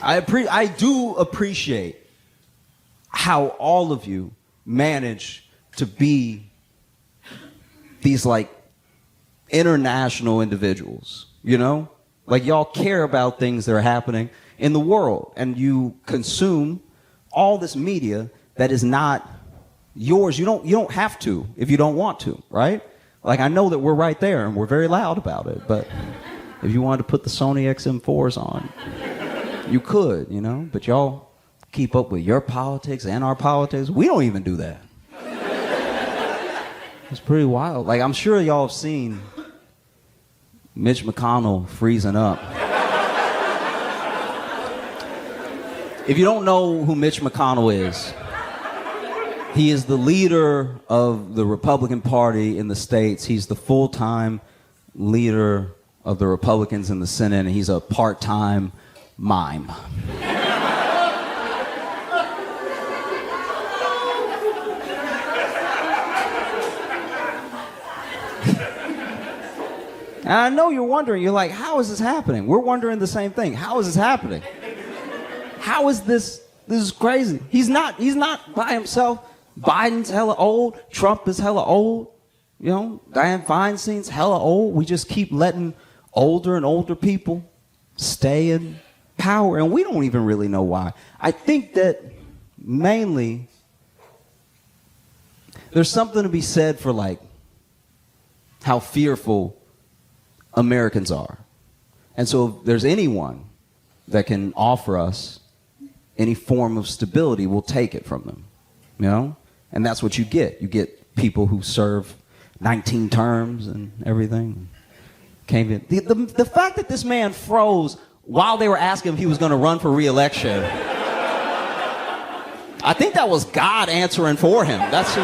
I do appreciate how all of you manage to be these like international individuals, you know? Like y'all care about things that are happening in the world, and you consume all this media that is not yours. You don't have to if you don't want to, right? Like I know that we're right there and we're very loud about it, but if you wanted to put the Sony XM4s on, you could, you know? But y'all keep up with your politics and our politics. We don't even do that. It's pretty wild. Like I'm sure y'all have seen Mitch McConnell freezing up. If you don't know who Mitch McConnell is, he is the leader of the Republican Party in the States. He's the full-time leader of the Republicans in the Senate, and he's a part-time mime. And I know you're wondering, you're like, how is this happening? We're wondering the same thing. How is this happening? How is this? This is crazy. He's not by himself. Biden's hella old. Trump is hella old. You know, Dianne Feinstein's hella old. We just keep letting older and older people stay in power, and we don't even really know why. I think that mainly there's something to be said for like how fearful Americans are. And so if there's anyone that can offer us any form of stability, we'll take it from them, you know? And that's what you get. You get people who serve 19 terms and everything. Came in. The fact that this man froze while they were asking if he was going to run for re-election, I think that was God answering for him. That's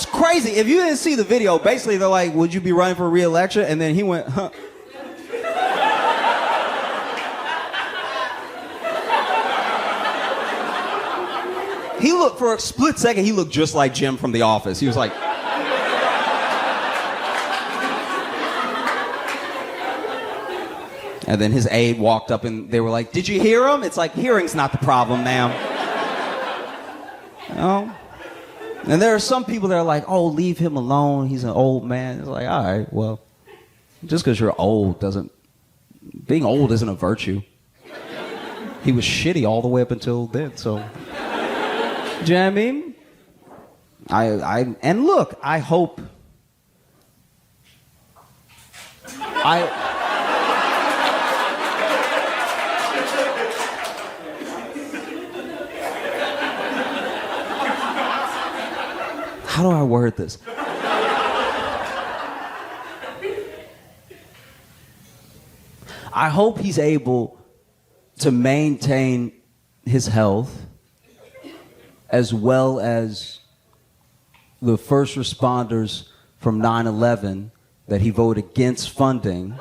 crazy. If you didn't see the video, basically they're like, would you be running for re-election? And then he went, huh. He looked, for a split second, he looked just like Jim from The Office. He was like... And then his aide walked up and they were like, did you hear him? It's like, hearing's not the problem, ma'am. You know? And there are some people that are like, oh, leave him alone. He's an old man. It's like, all right, well, just because you're old doesn't... Being old isn't a virtue. He was shitty all the way up until then, so... Do you know what I mean? And look, I hope... How do I word this? I hope he's able to maintain his health as well as the first responders from 9/11 that he voted against funding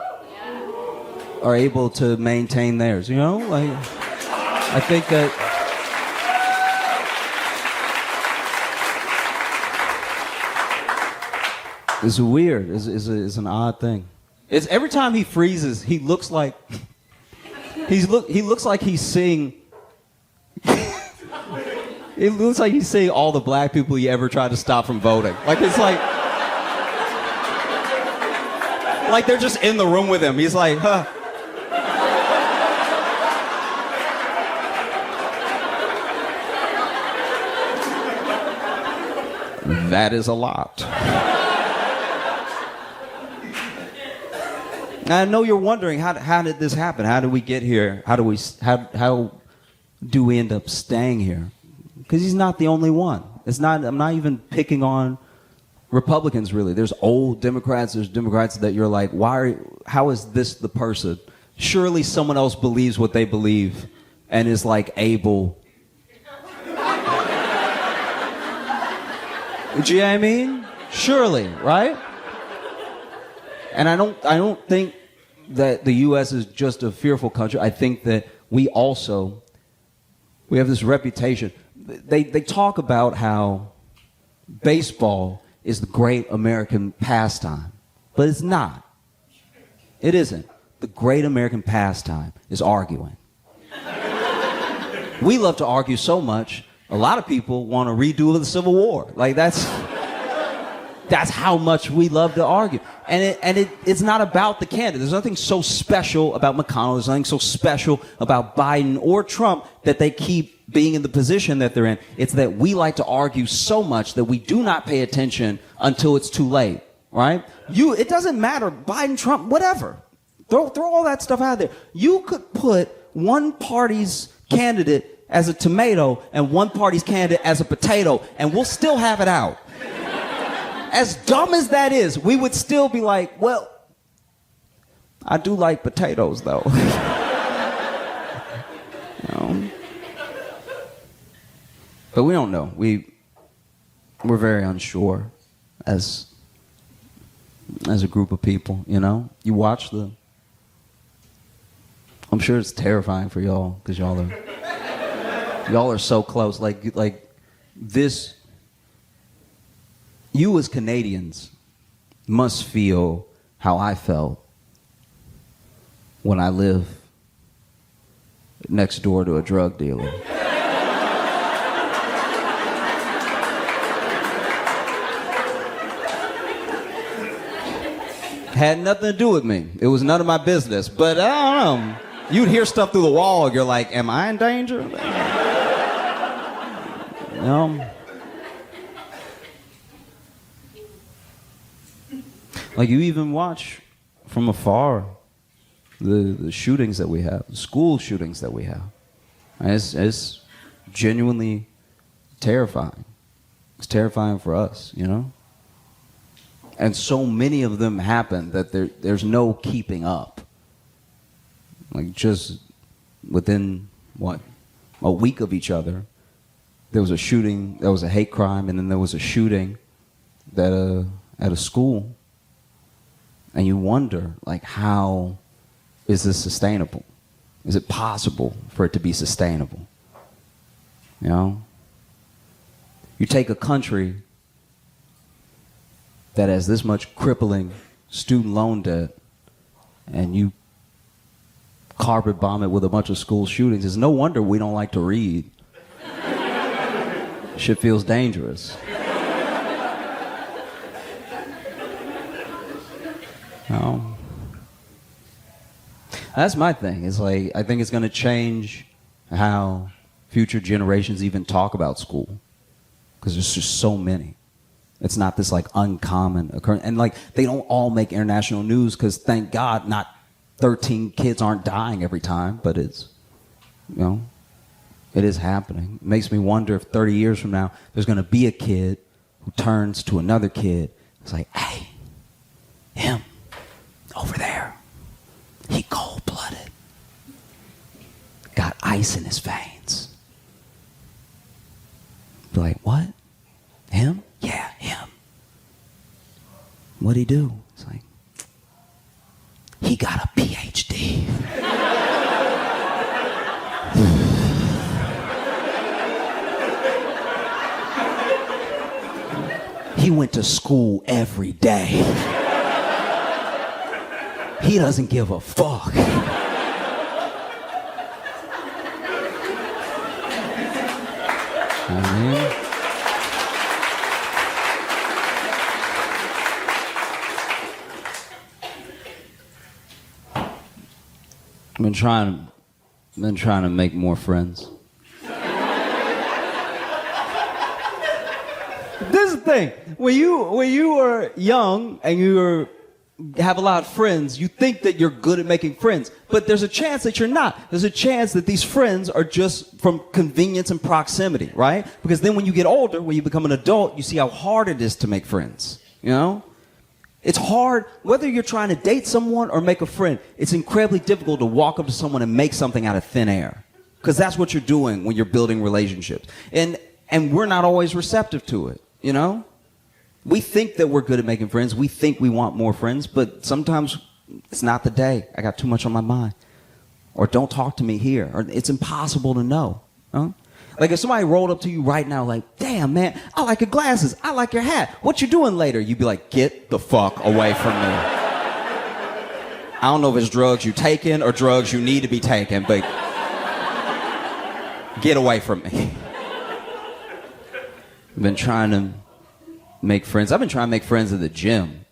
are able to maintain theirs. You know, like I think that it's weird. It's an odd thing. It's every time he freezes, he looks like he looks like he's seeing. It looks like he's seeing all the black people he ever tried to stop from voting. Like it's like they're just in the room with him. He's like, huh. That is a lot. I know you're wondering, how did this happen? How did we get here? How do we end up staying here? Because he's not the only one. I'm not even picking on Republicans, really. There's old Democrats. There's Democrats that you're like, how is this the person? Surely someone else believes what they believe and is like able. Do you know what I mean? Surely, right? And I don't think that the U.S. is just a fearful country. I think that we have this reputation. They talk about how baseball is the great American pastime, but it's not. It isn't. the great American pastime is arguing. We love to argue so much, a lot of people want to redo the Civil War. Like, that's how much we love to argue. And it's not about the candidate. There's nothing so special about McConnell. There's nothing so special about Biden or Trump that they keep being in the position that they're in. It's that we like to argue so much that we do not pay attention until it's too late, right? It doesn't matter, Biden, Trump, whatever. Throw all that stuff out there. You could put one party's candidate as a tomato and one party's candidate as a potato, and we'll still have it out. As dumb as that is, we would still be like, well, I do like potatoes, though. You know? But we don't know. We're very unsure as a group of people, you know? You watch I'm sure it's terrifying for y'all, because y'all are so close. Like this, you as Canadians must feel how I felt when I lived next door to a drug dealer. Had nothing to do with me. It was none of my business. But I don't know. You'd hear stuff through the wall, and you're like, am I in danger? Like, you even watch from afar the shootings that we have, the school shootings that we have. And it's genuinely terrifying. It's terrifying for us, you know? And so many of them happen that there's no keeping up. Like, just within, a week of each other, there was a shooting, there was a hate crime, and then there was a shooting at a school. And you wonder, like, how is this sustainable? Is it possible for it to be sustainable? You know? You take a country that has this much crippling student loan debt, and you carpet bomb it with a bunch of school shootings. It's no wonder we don't like to read. Shit feels dangerous. That's my thing. It's like, I think it's going to change how future generations even talk about school, because there's just so many. It's not this like uncommon occurrence. And like, they don't all make international news, because thank God not 13 kids aren't dying every time, but it's, you know, it is happening. It makes me wonder if 30 years from now, there's going to be a kid who turns to another kid. It's like, hey, him over there, he cold-blooded, got ice in his veins. Be like, what? Him? Yeah, him. What'd he do? It's like, he got a PhD. He went to school every day. He doesn't give a fuck. I've been trying to make more friends. This is the thing. When you are young and you have a lot of friends, you think that you're good at making friends. But there's a chance that you're not. There's a chance that these friends are just from convenience and proximity, right? Because then when you get older, when you become an adult, you see how hard it is to make friends, you know? It's hard, whether you're trying to date someone or make a friend, it's incredibly difficult to walk up to someone and make something out of thin air. Because that's what you're doing when you're building relationships. And we're not always receptive to it, you know? We think that we're good at making friends. We think we want more friends, but sometimes it's not the day. I got too much on my mind. Or don't talk to me here. Or it's impossible to know. Huh? Like if somebody rolled up to you right now like, damn, man, I like your glasses. I like your hat. What you doing later? You'd be like, get the fuck away from me. I don't know if it's drugs you taking or drugs you need to be taking, but get away from me. I've been trying to make friends. I've been trying to make friends at the gym.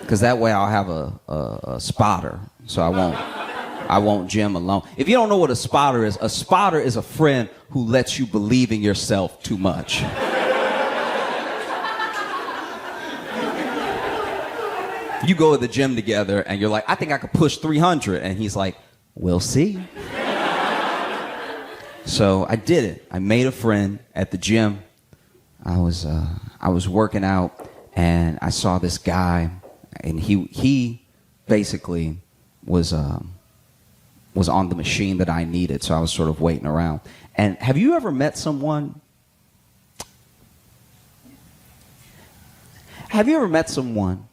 Because that way I'll have a spotter, so I won't gym alone. If you don't know what a spotter is a friend who lets you believe in yourself too much. You go to the gym together and you're like, I think I could push 300. And he's like, we'll see. So I did it. I made a friend at the gym. I was working out and I saw this guy, and he basically was on the machine that I needed. So I was sort of waiting around. And have you ever met someone? Have you ever met someone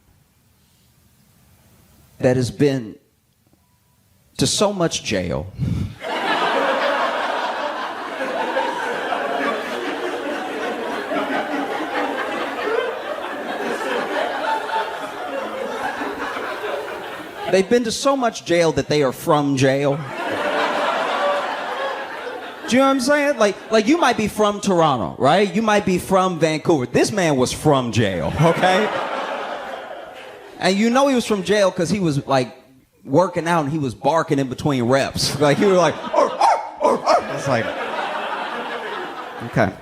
that has been to so much jail they've been to so much jail that they are from jail? Do you know what I'm saying? Like you might be from Toronto, right? You might be from Vancouver. This man was from jail, okay? And you know he was from jail because he was like working out and he was barking in between reps. Like he was like, arr, arr, arr, arr. It's like, okay.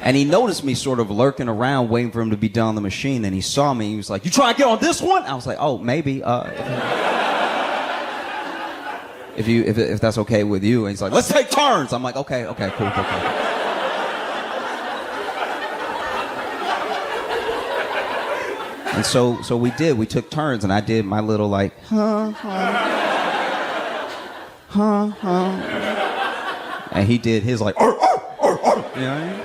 And he noticed me sort of lurking around waiting for him to be done on the machine, and he saw me. He was like, you trying to get on this one? I was like, oh, maybe. If that's okay with you. And he's like, let's take turns. I'm like, okay, cool. And so we did. We took turns, and I did my little like, and he did his like, you know what I mean?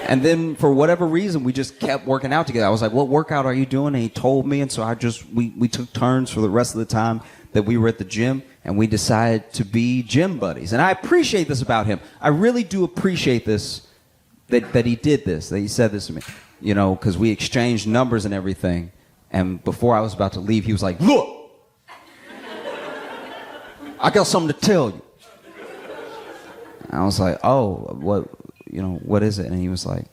And then for whatever reason, we just kept working out together. I was like, what workout are you doing? And he told me, and so we took turns for the rest of the time that we were at the gym, and we decided to be gym buddies. And I appreciate this about him. I really do appreciate this. That he did this, that he said this to me, you know, because we exchanged numbers and everything. And before I was about to leave, he was like, look, I got something to tell you. And I was like, oh, what is it? And he was like,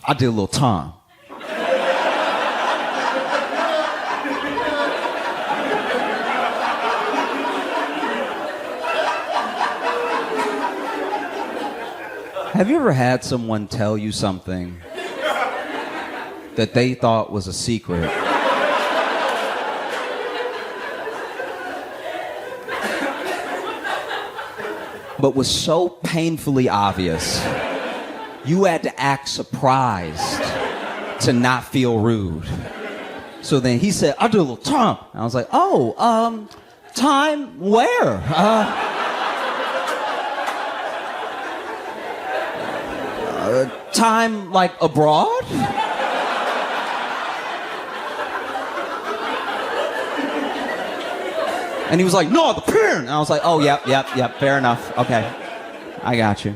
I did a little time. Have you ever had someone tell you something that they thought was a secret? But was so painfully obvious, you had to act surprised to not feel rude. So then he said, I did a little time. And I was like, oh, time where? Time like abroad? And he was like, no, the pen. And I was like, oh, yep, fair enough. Okay, I got you.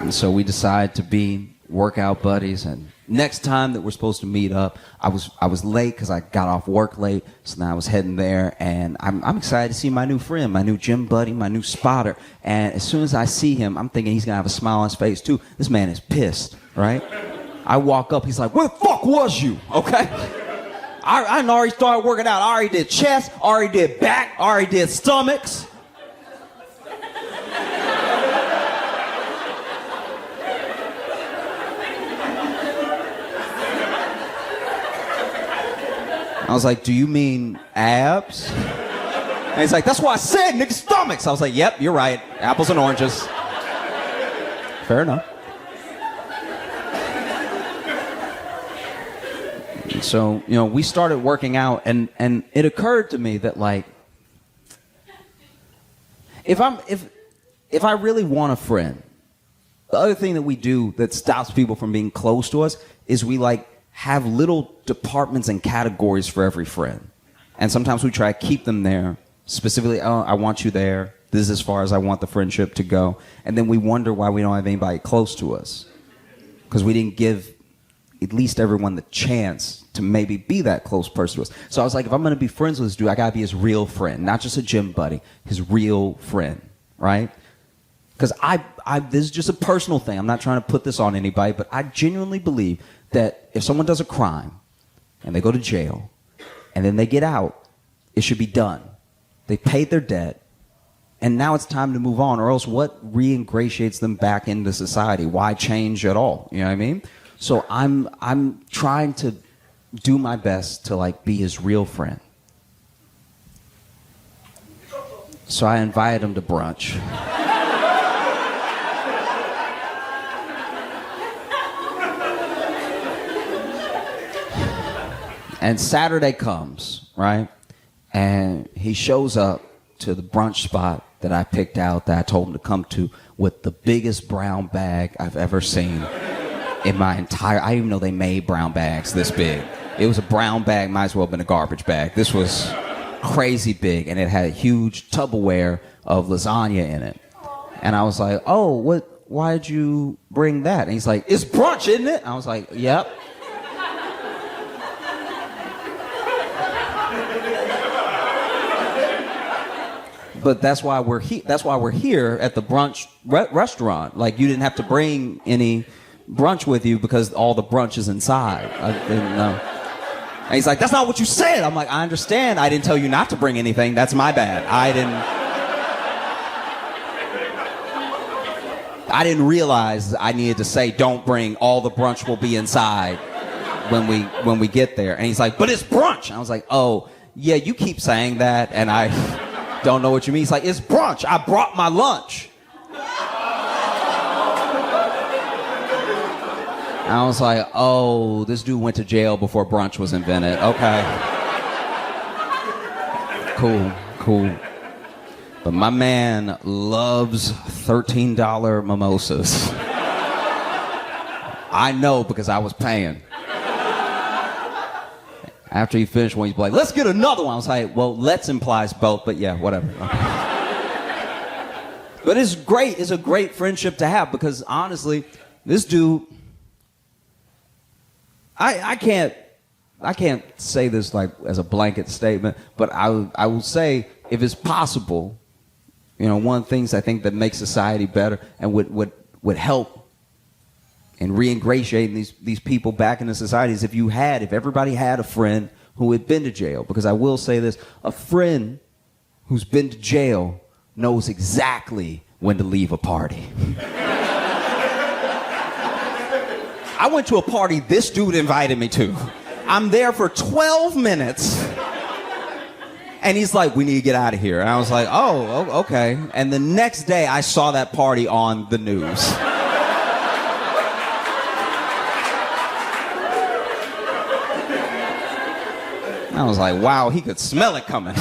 And so we decided to be workout buddies. And next time that we're supposed to meet up, I was late because I got off work late. So now I was heading there, and I'm excited to see my new friend, my new gym buddy, my new spotter. And as soon as I see him, I'm thinking he's gonna have a smile on his face too. This man is pissed, right? I walk up, he's like, where the fuck was you? Okay. I already started working out. I already did chest, already did back, already did stomachs. I was like, do you mean abs? And he's like, that's what I said, nigga, stomachs. I was like, yep, you're right. Apples and oranges. Fair enough. So, you know, we started working out, and it occurred to me that, like, if I really want a friend, the other thing that we do that stops people from being close to us is we, like, have little departments and categories for every friend. And sometimes we try to keep them there. Specifically, oh, I want you there this is as far as I want the friendship to go. And then we wonder why we don't have anybody close to us. Because we didn't give at least everyone the chance to maybe be that close person to us. So I was like, if I'm going to be friends with this dude, I got to be his real friend, not just a gym buddy, his real friend, right? Because this is just a personal thing. I'm not trying to put this on anybody, but I genuinely believe that if someone does a crime and they go to jail and then they get out, it should be done. They paid their debt, and now it's time to move on, or else what re-ingratiates them back into society? Why change at all? You know what I mean? So I'm trying to do my best to like be his real friend. So I invited him to brunch. And Saturday comes, right? And he shows up to the brunch spot that I picked out, that I told him to come to, with the biggest brown bag I've ever seen in my entire... I didn't even know they made brown bags this big. It was a brown bag, might as well have been a garbage bag. This was crazy big, and it had a huge Tupperware of lasagna in it. And I was like, oh, why'd you bring that? And he's like, it's brunch, isn't it? I was like, yep. But that's why we're here at the brunch restaurant. Like, you didn't have to bring any brunch with you because all the brunch is inside. I didn't know. And he's like, that's not what you said. I'm like, I understand. I didn't tell you not to bring anything. That's my bad. I didn't realize I needed to say, don't bring, all the brunch will be inside when we get there. And he's like, but it's brunch. And I was like, oh, yeah, you keep saying that, and I don't know what you mean. He's like, it's brunch. I brought my lunch. I was like, oh, this dude went to jail before brunch was invented. Okay. Cool. But my man loves $13 mimosas. I know because I was paying. After he finished one, he's like, let's get another one. I was like, well, let's implies both, but yeah, whatever. But it's great. It's a great friendship to have because, honestly, this dude, I can't say this like as a blanket statement, but I will say, if it's possible, you know, one of the things I think that makes society better and would help and re-ingratiating these people back into society is if everybody had a friend who had been to jail. Because I will say this, a friend who's been to jail knows exactly when to leave a party. I went to a party this dude invited me to. I'm there for 12 minutes. And he's like, we need to get out of here. And I was like, oh, okay. And the next day I saw that party on the news. I was like, wow, he could smell it coming.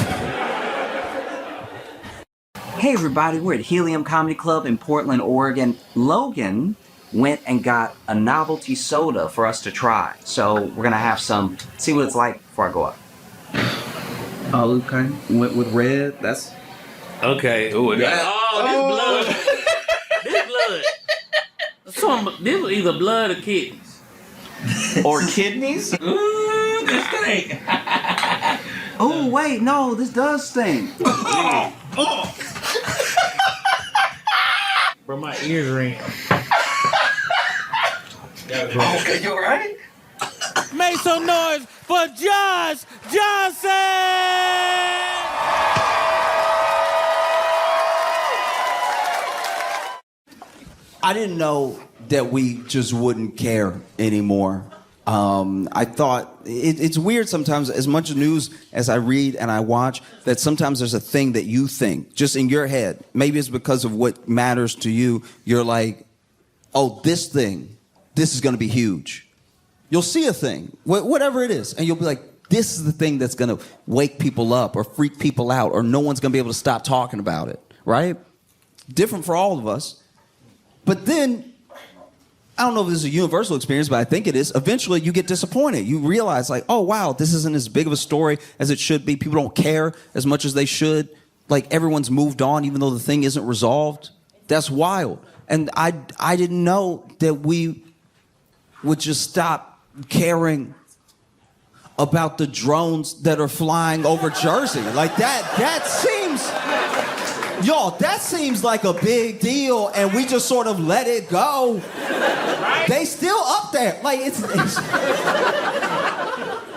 Hey, everybody, we're at Helium Comedy Club in Portland, Oregon. Logan went and got a novelty soda for us to try. So we're going to have some, see what it's like before I go up. Oh, okay. Went with red. That's... Okay. Ooh, yeah. Oh, this blood. This blood. This was either blood or kidneys. Or kidneys? This stink. Oh, wait, no, this does stink. Bro, my ears ring. Okay, you alright? Make some noise for Josh Johnson! I didn't know that we just wouldn't care anymore. I thought it's weird sometimes, as much news as I read and I watch, that sometimes there's a thing that you think just in your head. Maybe it's because of what matters to you. You're like, oh, this is going to be huge. You'll see a thing, whatever it is, and you'll be like, this is the thing that's going to wake people up or freak people out, or no one's going to be able to stop talking about it, right? Different for all of us. But then, I don't know if this is a universal experience, but I think it is. Eventually, you get disappointed. You realize, like, oh, wow, this isn't as big of a story as it should be. People don't care as much as they should. like everyone's moved on even though the thing isn't resolved. That's wild. And I didn't know that we would just stop caring about the drones that are flying over Jersey. Like that seems like a big deal, and we just sort of let it go. Right? They still up there. Like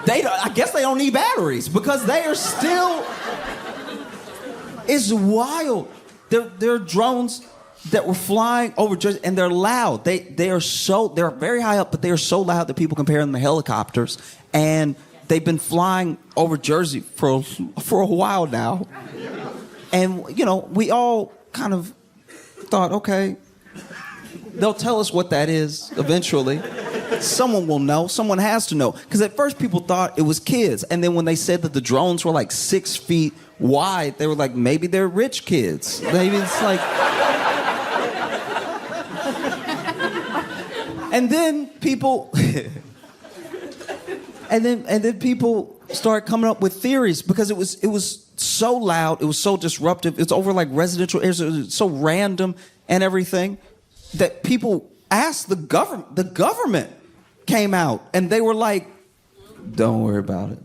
I guess they don't need batteries because they are still. It's wild. There are drones that were flying over Jersey, and they're loud. They're very high up, but they are so loud that people compare them to helicopters. And they've been flying over Jersey for a while now. And we all kind of thought, okay, they'll tell us what that is eventually. Someone will know. Someone has to know. Because at first people thought it was kids. And then when they said that the drones were like 6 feet wide, they were like, maybe they're rich kids. Maybe it's like... And then people... and then people start coming up with theories because it was so loud, it was so disruptive, it's over like residential areas, it was so random and everything that people asked the government. The government came out and they were like, don't worry about it.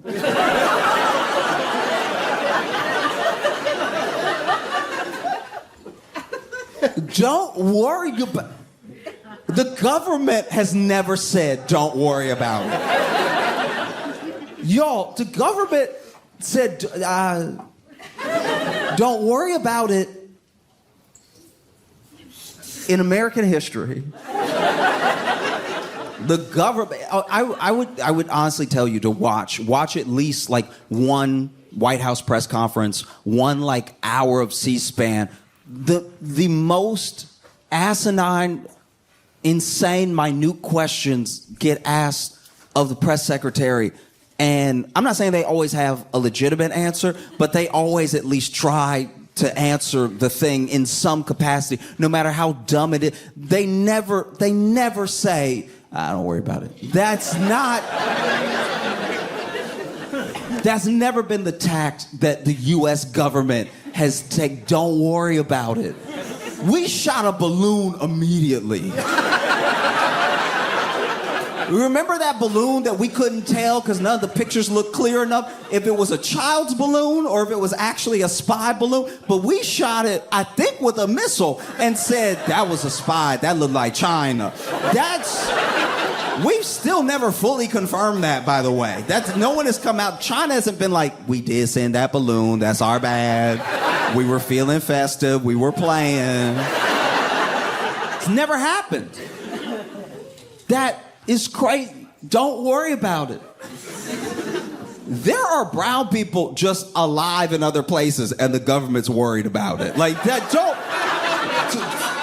Don't worry about it. The government has never said don't worry about it. Y'all, the government said don't worry about it in American history. The government, I would honestly tell you to watch at least like one White House press conference, one like hour of C-SPAN. The most asinine, insane, minute questions get asked of the press secretary. And I'm not saying they always have a legitimate answer, but they always at least try to answer the thing in some capacity, no matter how dumb it is. They never say, don't worry about it. That's never been the tact that the U.S. government has taken. Don't worry about it. We shot a balloon immediately. Remember that balloon that we couldn't tell because none of the pictures looked clear enough if it was a child's balloon or if it was actually a spy balloon? But we shot it, I think, with a missile and said, that was a spy. That looked like China. We've still never fully confirmed that, by the way. No one has come out. China hasn't been like, we did send that balloon. That's our bad. We were feeling festive. We were playing. It's never happened. That is crazy. Don't worry about it. There are brown people just alive in other places and the government's worried about it. Like that,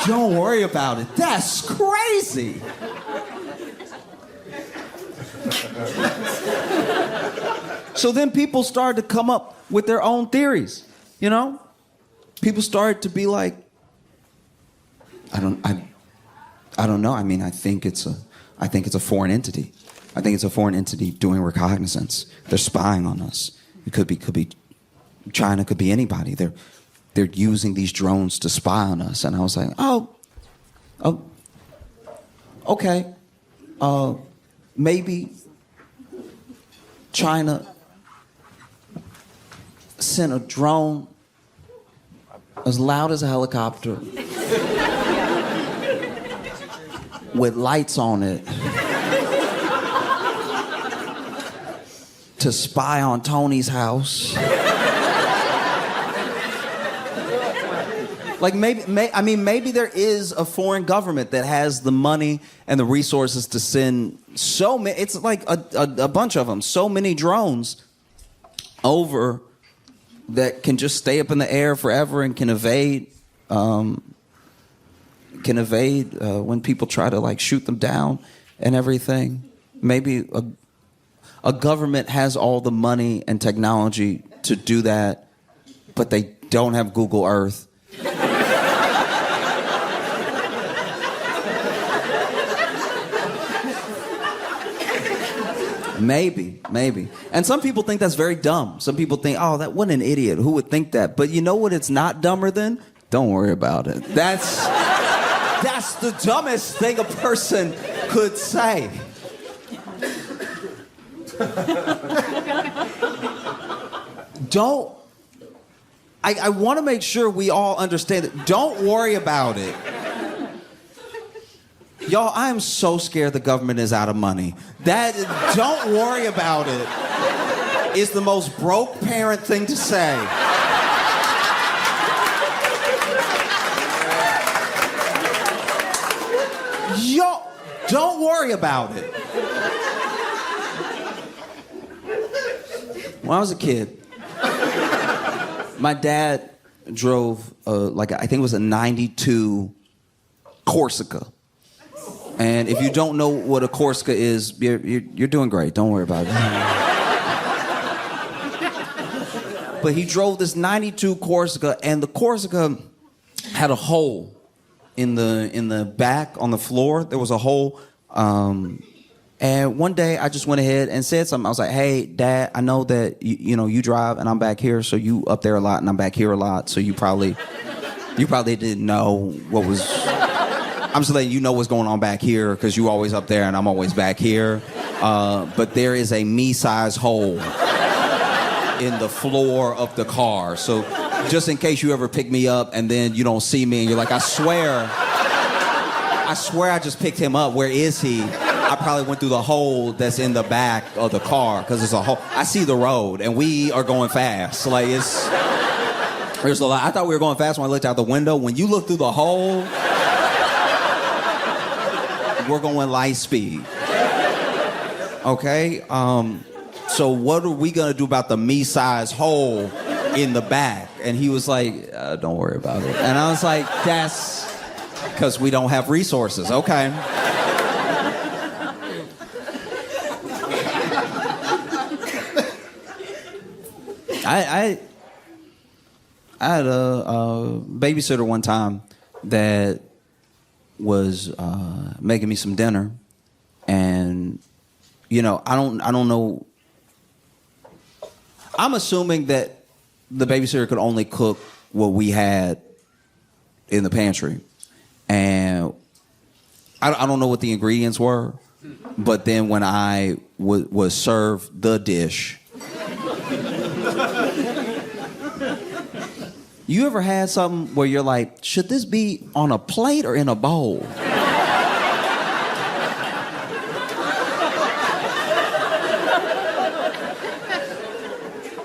don't worry about it. That's crazy. So then people started to come up with their own theories, People started to be like, I don't know. I mean, I think it's a foreign entity. I think it's a foreign entity doing reconnaissance. They're spying on us. It could be China, could be anybody. They're using these drones to spy on us. And I was like, okay. Maybe China sent a drone as loud as a helicopter with lights on it to spy on Tony's house. Like maybe there is a foreign government that has the money and the resources to send so many. It's like a bunch of them, so many drones over that can just stay up in the air forever and can evade when people try to like shoot them down and everything. Maybe a government has all the money and technology to do that, but they don't have Google Earth. Maybe. And some people think that's very dumb. Some people think, oh, that what an idiot. Who would think that? But you know what it's not dumber than? Don't worry about it. That's the dumbest thing a person could say. I want to make sure we all understand it. Don't worry about it. Y'all, I am so scared the government is out of money. Don't worry about it is the most broke parent thing to say. Yo, don't worry about it. When I was a kid, my dad drove, I think it was a 92 Corsica. And if you don't know what a Corsica is, you're doing great. Don't worry about it. But he drove this 92 Corsica, and the Corsica had a hole in the back on the floor. There was a hole. And one day I just went ahead and said something. I was like, hey, Dad, I know that you drive and I'm back here, so you up there a lot and I'm back here a lot, so you probably didn't know what was... I'm just letting you know what's going on back here because you always up there and I'm always back here. But there is a me-sized hole in the floor of the car. So just in case you ever pick me up and then you don't see me and you're like, I swear I just picked him up. Where is he? I probably went through the hole that's in the back of the car because there's a hole. I see the road and we are going fast. There's a lot. I thought we were going fast when I looked out the window. When you look through the hole... We're going light speed. Okay? So what are we going to do about the me-sized hole in the back? And he was like, don't worry about it. And I was like, that's because we don't have resources. Okay. I had a babysitter one time that was making me some dinner, and I don't know. I'm assuming that the babysitter could only cook what we had in the pantry, and I don't know what the ingredients were, but then when I was served the dish. You ever had something where you're like, should this be on a plate or in a bowl?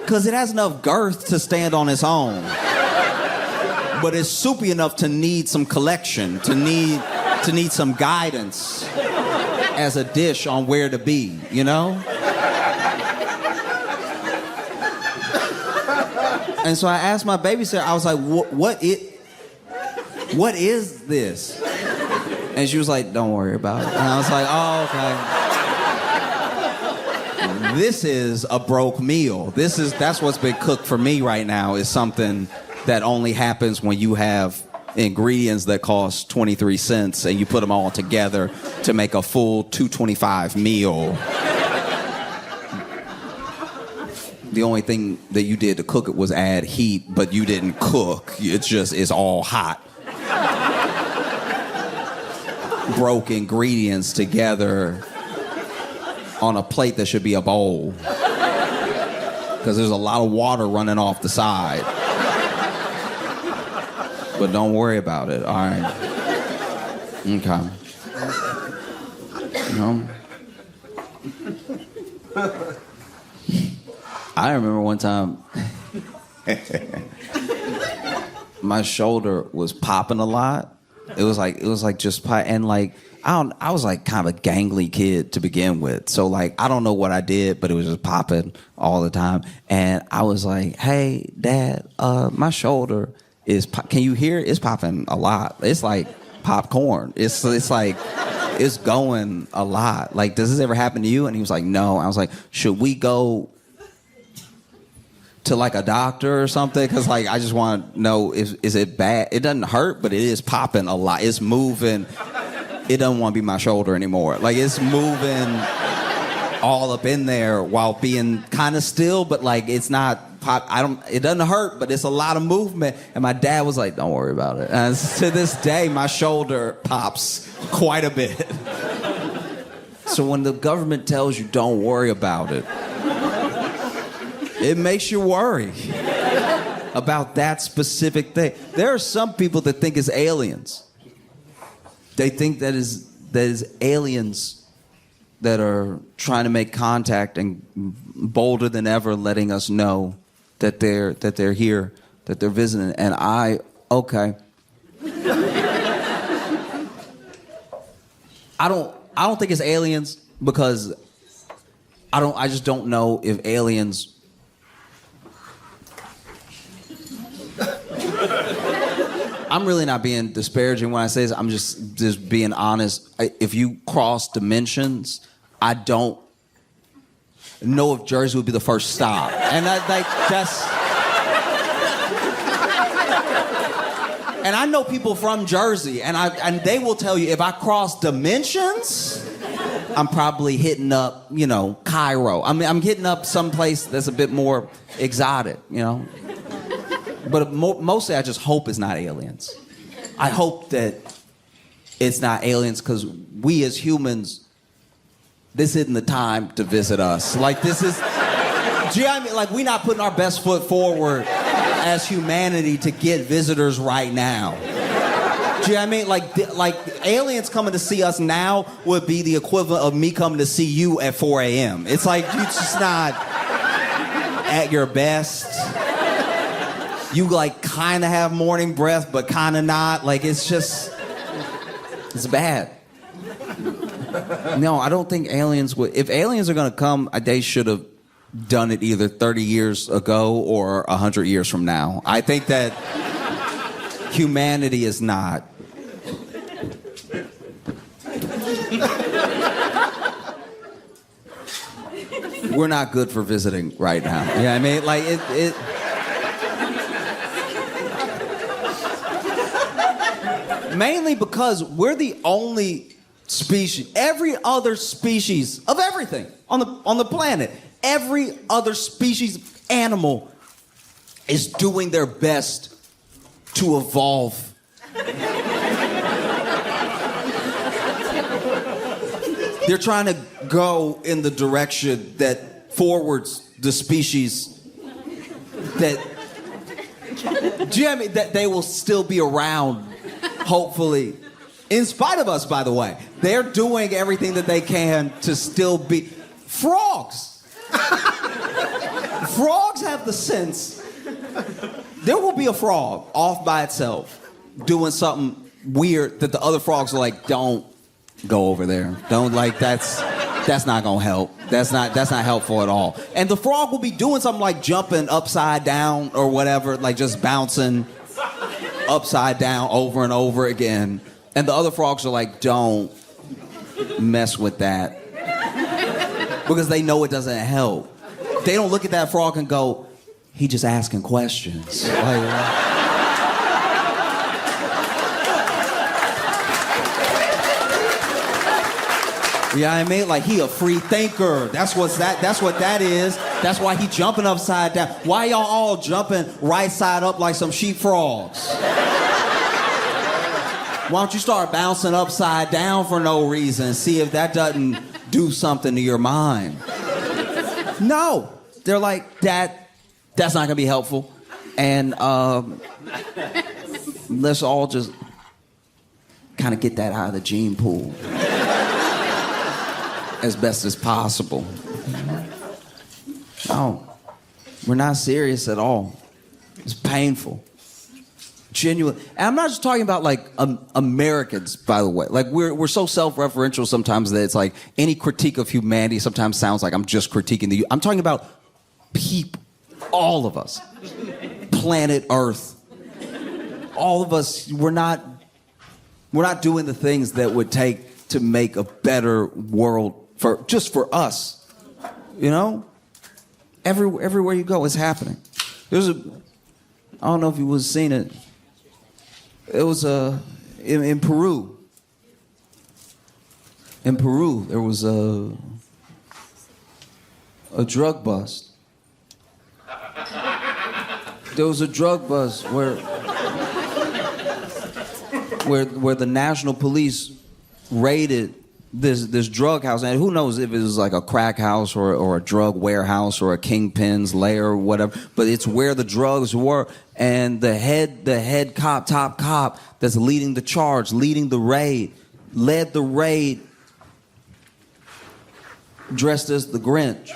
Because it has enough girth to stand on its own. But it's soupy enough to need some collection, to need some guidance as a dish on where to be, And so I asked my babysitter, I was like, what is this? And she was like, don't worry about it. And I was like, oh, okay. This is a broke meal. That's what's been cooked for me right now, is something that only happens when you have ingredients that cost 23 cents and you put them all together to make a full $2.25 meal. The only thing that you did to cook it was add heat, but you didn't cook. It's all hot. Broke ingredients together on a plate that should be a bowl. Because there's a lot of water running off the side. But don't worry about it, all right? Okay. I remember one time my shoulder was popping a lot. It was like just pop, and I was like kind of a gangly kid to begin with. So I don't know what I did, but it was just popping all the time. And I was like, "Hey, Dad, my shoulder is can you hear it? It's popping a lot. It's like popcorn. It's like it's going a lot. Does this ever happen to you?" And he was like, "No." I was like, "Should we go to a doctor or something? Because I just want to know, is it bad? It doesn't hurt, but it is popping a lot. It's moving. It doesn't want to be my shoulder anymore. It's moving all up in there while being kind of still, but like it's not. It doesn't hurt, but it's a lot of movement. And my dad was like, "Don't worry about it." And to this day, my shoulder pops quite a bit. So when the government tells you don't worry about it, it makes you worry about that specific thing. There are some people that think it's aliens. They think that is aliens that are trying to make contact and bolder than ever letting us know that they're here, that they're visiting. And okay. I don't think it's aliens because I just don't know if aliens I'm really not being disparaging when I say this. I'm just being honest. If you cross dimensions, I don't know if Jersey would be the first stop. And that's... And I know people from Jersey, and they will tell you if I cross dimensions, I'm probably hitting up, Cairo. I'm hitting up someplace that's a bit more exotic, But mostly I just hope it's not aliens. I hope that it's not aliens because we as humans, this isn't the time to visit us. Like this is, do you know what I mean? Like we're not putting our best foot forward as humanity to get visitors right now. Do you know what I mean? Like aliens coming to see us now would be the equivalent of me coming to see you at 4 a.m. It's like you're just not at your best. You like kind of have morning breath, but kind of not. Like it's bad. No, I don't think aliens would. If aliens are gonna come, they should have done it either 30 years ago or 100 years from now. I think that humanity is not. We're not good for visiting right now. You know what I mean? Like it mainly because we're the only species. Every other species of everything on the planet, every other species of animal is doing their best to evolve. They're trying to go in the direction that forwards the species that, do you know what I mean? That they will still be around, hopefully. In spite of us, by the way. They're doing everything that they can to still be... Frogs! Frogs have the sense. There will be a frog off by itself doing something weird that the other frogs are like, don't go over there. Don't, like, that's not gonna help. That's not helpful at all. And the frog will be doing something like jumping upside down or whatever, like just bouncing upside down over and over again. And the other frogs are like, don't mess with that. Because they know it doesn't help. They don't look at that frog and go, he just asking questions. Like, you know what I mean? Like he a free thinker. That's what that is. That's why he jumping upside down. Why y'all all jumping right side up like some sheep frogs? Why don't you start bouncing upside down for no reason? See if that doesn't do something to your mind. No. They're like, that's not gonna be helpful. And let's all just kind of get that out of the gene pool as best as possible. No, we're not serious at all. It's painful. Genuine. And I'm not just talking about like Americans, by the way. Like we're so self-referential sometimes that it's like any critique of humanity sometimes sounds like I'm just critiquing the. I'm talking about people, all of us, planet Earth, all of us. We're not doing the things that would take to make a better world for us. You know, everywhere you go, it's happening. I don't know if you was seen it. It was in Peru. In Peru, there was a drug bust. There was a drug bust where the national police raided this drug house, and who knows if it was like a crack house or a drug warehouse or a kingpin's lair or whatever, but it's where the drugs were. And the head cop, top cop that's leading the charge, leading the raid, led the raid dressed as the Grinch.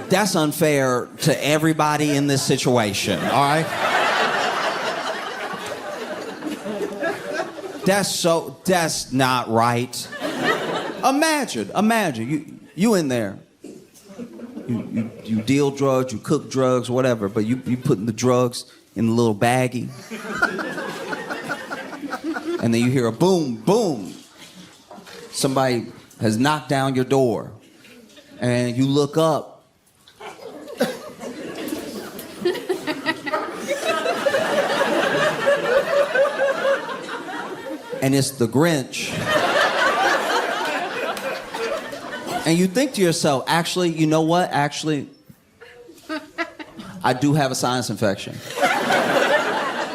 That's unfair to everybody in this situation, all right? That's not right. Imagine, you in there. You deal drugs, you cook drugs, whatever, but you putting the drugs in a little baggie. And then you hear a boom, boom. Somebody has knocked down your door. And you look up. And it's the Grinch. And you think to yourself, actually, you know what? Actually, I do have a sinus infection.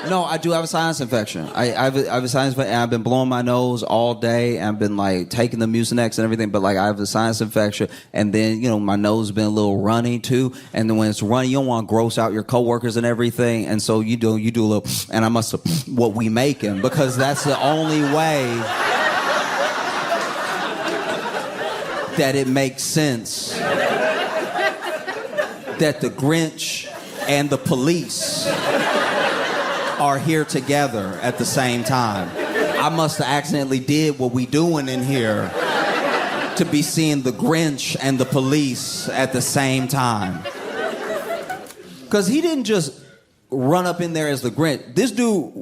No, I do have a sinus infection. I have a sinus infection, and I've been blowing my nose all day, and I've been, like, taking the Mucinex and everything, but, like, I have a sinus infection, and then, you know, my nose has been a little runny, too, and then when it's runny, you don't want to gross out your coworkers and everything, and so you do a little, and I must have what we making, because that's the only way that it makes sense that the Grinch and the police are here together at the same time. I must have accidentally did what we doing in here to be seeing the Grinch and the police at the same time. Because he didn't just run up in there as the Grinch. This dude,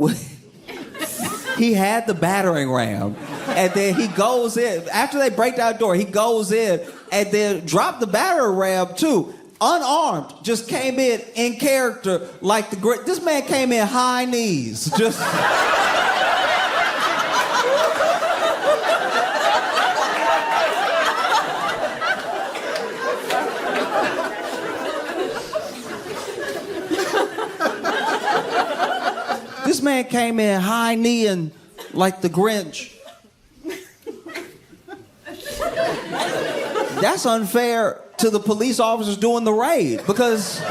he had the battering ram. And then he goes in. After they break down the door, he goes in and then dropped the battering ram too. Unarmed, just came in character like the great. This man came in high knees, just. This man came in high kneeing like the Grinch. That's unfair to the police officers doing the raid, because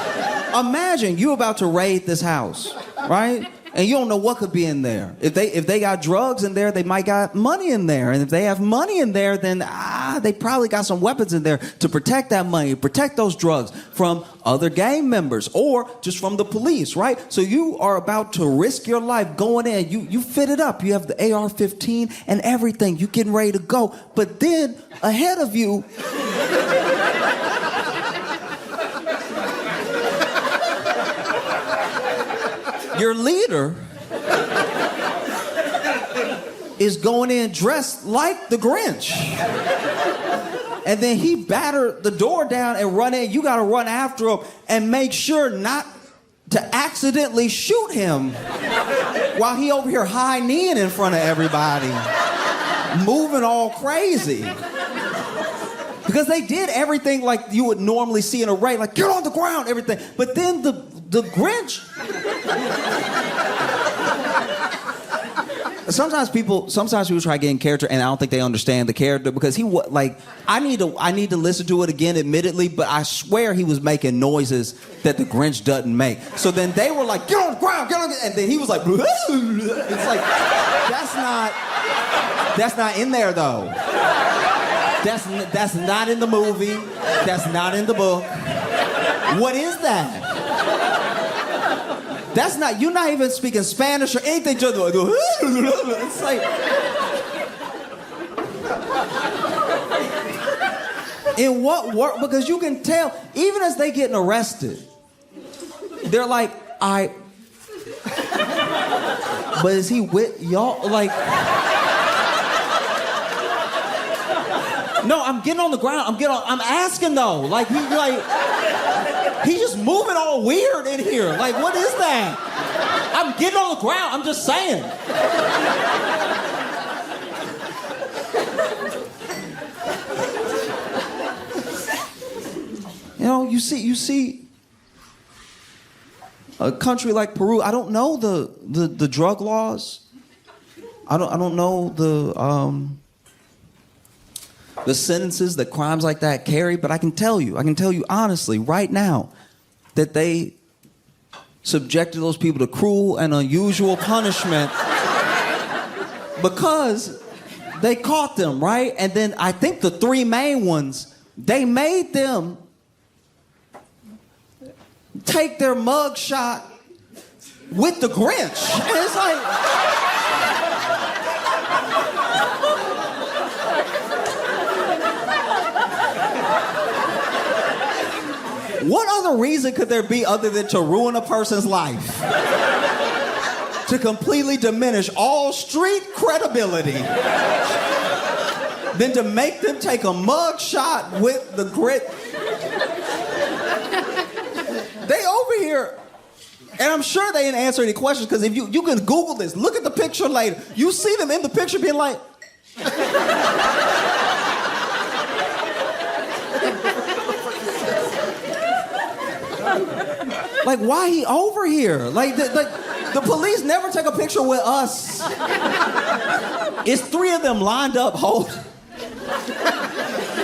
imagine you about to raid this house, right? And you don't know what could be in there. If they got drugs in there, they might got money in there. And if they have money in there, then they probably got some weapons in there to protect that money, protect those drugs from other gang members or just from the police, right? So you are about to risk your life going in. You fit it up. You have the AR-15 and everything. You getting ready to go. But then ahead of you, your leader is going in dressed like the Grinch. And then he battered the door down and run in. You got to run after him and make sure not to accidentally shoot him while he over here high kneeing in front of everybody, moving all crazy. Because they did everything like you would normally see in a raid, like get on the ground, everything. But then the Grinch. Sometimes people try to get in character, and I don't think they understand the character, because I need to listen to it again, admittedly, but I swear he was making noises that the Grinch doesn't make. So then they were like, get on the ground, get on the, and then he was like, it's like, that's not in there though. That's not in the movie. That's not in the book. What is that? That's not, you're not even speaking Spanish or anything. Just it's like, in what work? Because you can tell, even as they getting arrested, they're like, but is he with y'all? Like, no, I'm getting on the ground. I'm asking though. Like, he like, He's just moving all weird in here. Like, what is that? I'm getting on the ground. I'm just saying. You know, you see a country like Peru. I don't know the drug laws. I don't know the sentences that crimes like that carry, but I can tell you honestly right now that they subjected those people to cruel and unusual punishment because they caught them, right? And then I think the three main ones, they made them take their mug shot with the Grinch. And it's like... What other reason could there be other than to ruin a person's life? To completely diminish all street credibility than to make them take a mug shot with the grit. They over here, and I'm sure they didn't answer any questions, because if you can Google this, look at the picture later, you see them in the picture being like... Like, why he over here? Like, the police never take a picture with us. It's three of them lined up, holding.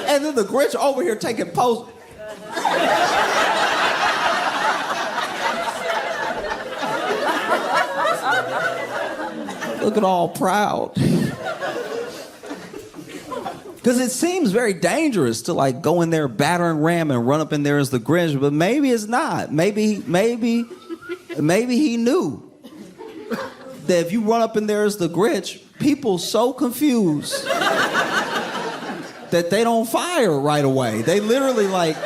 And then the Grinch over here taking poses. Looking all proud. Because it seems very dangerous to like go in there, batter and ram, and run up in there as the Grinch, but maybe it's not. Maybe he knew that if you run up in there as the Grinch, people so confused that they don't fire right away. They literally like...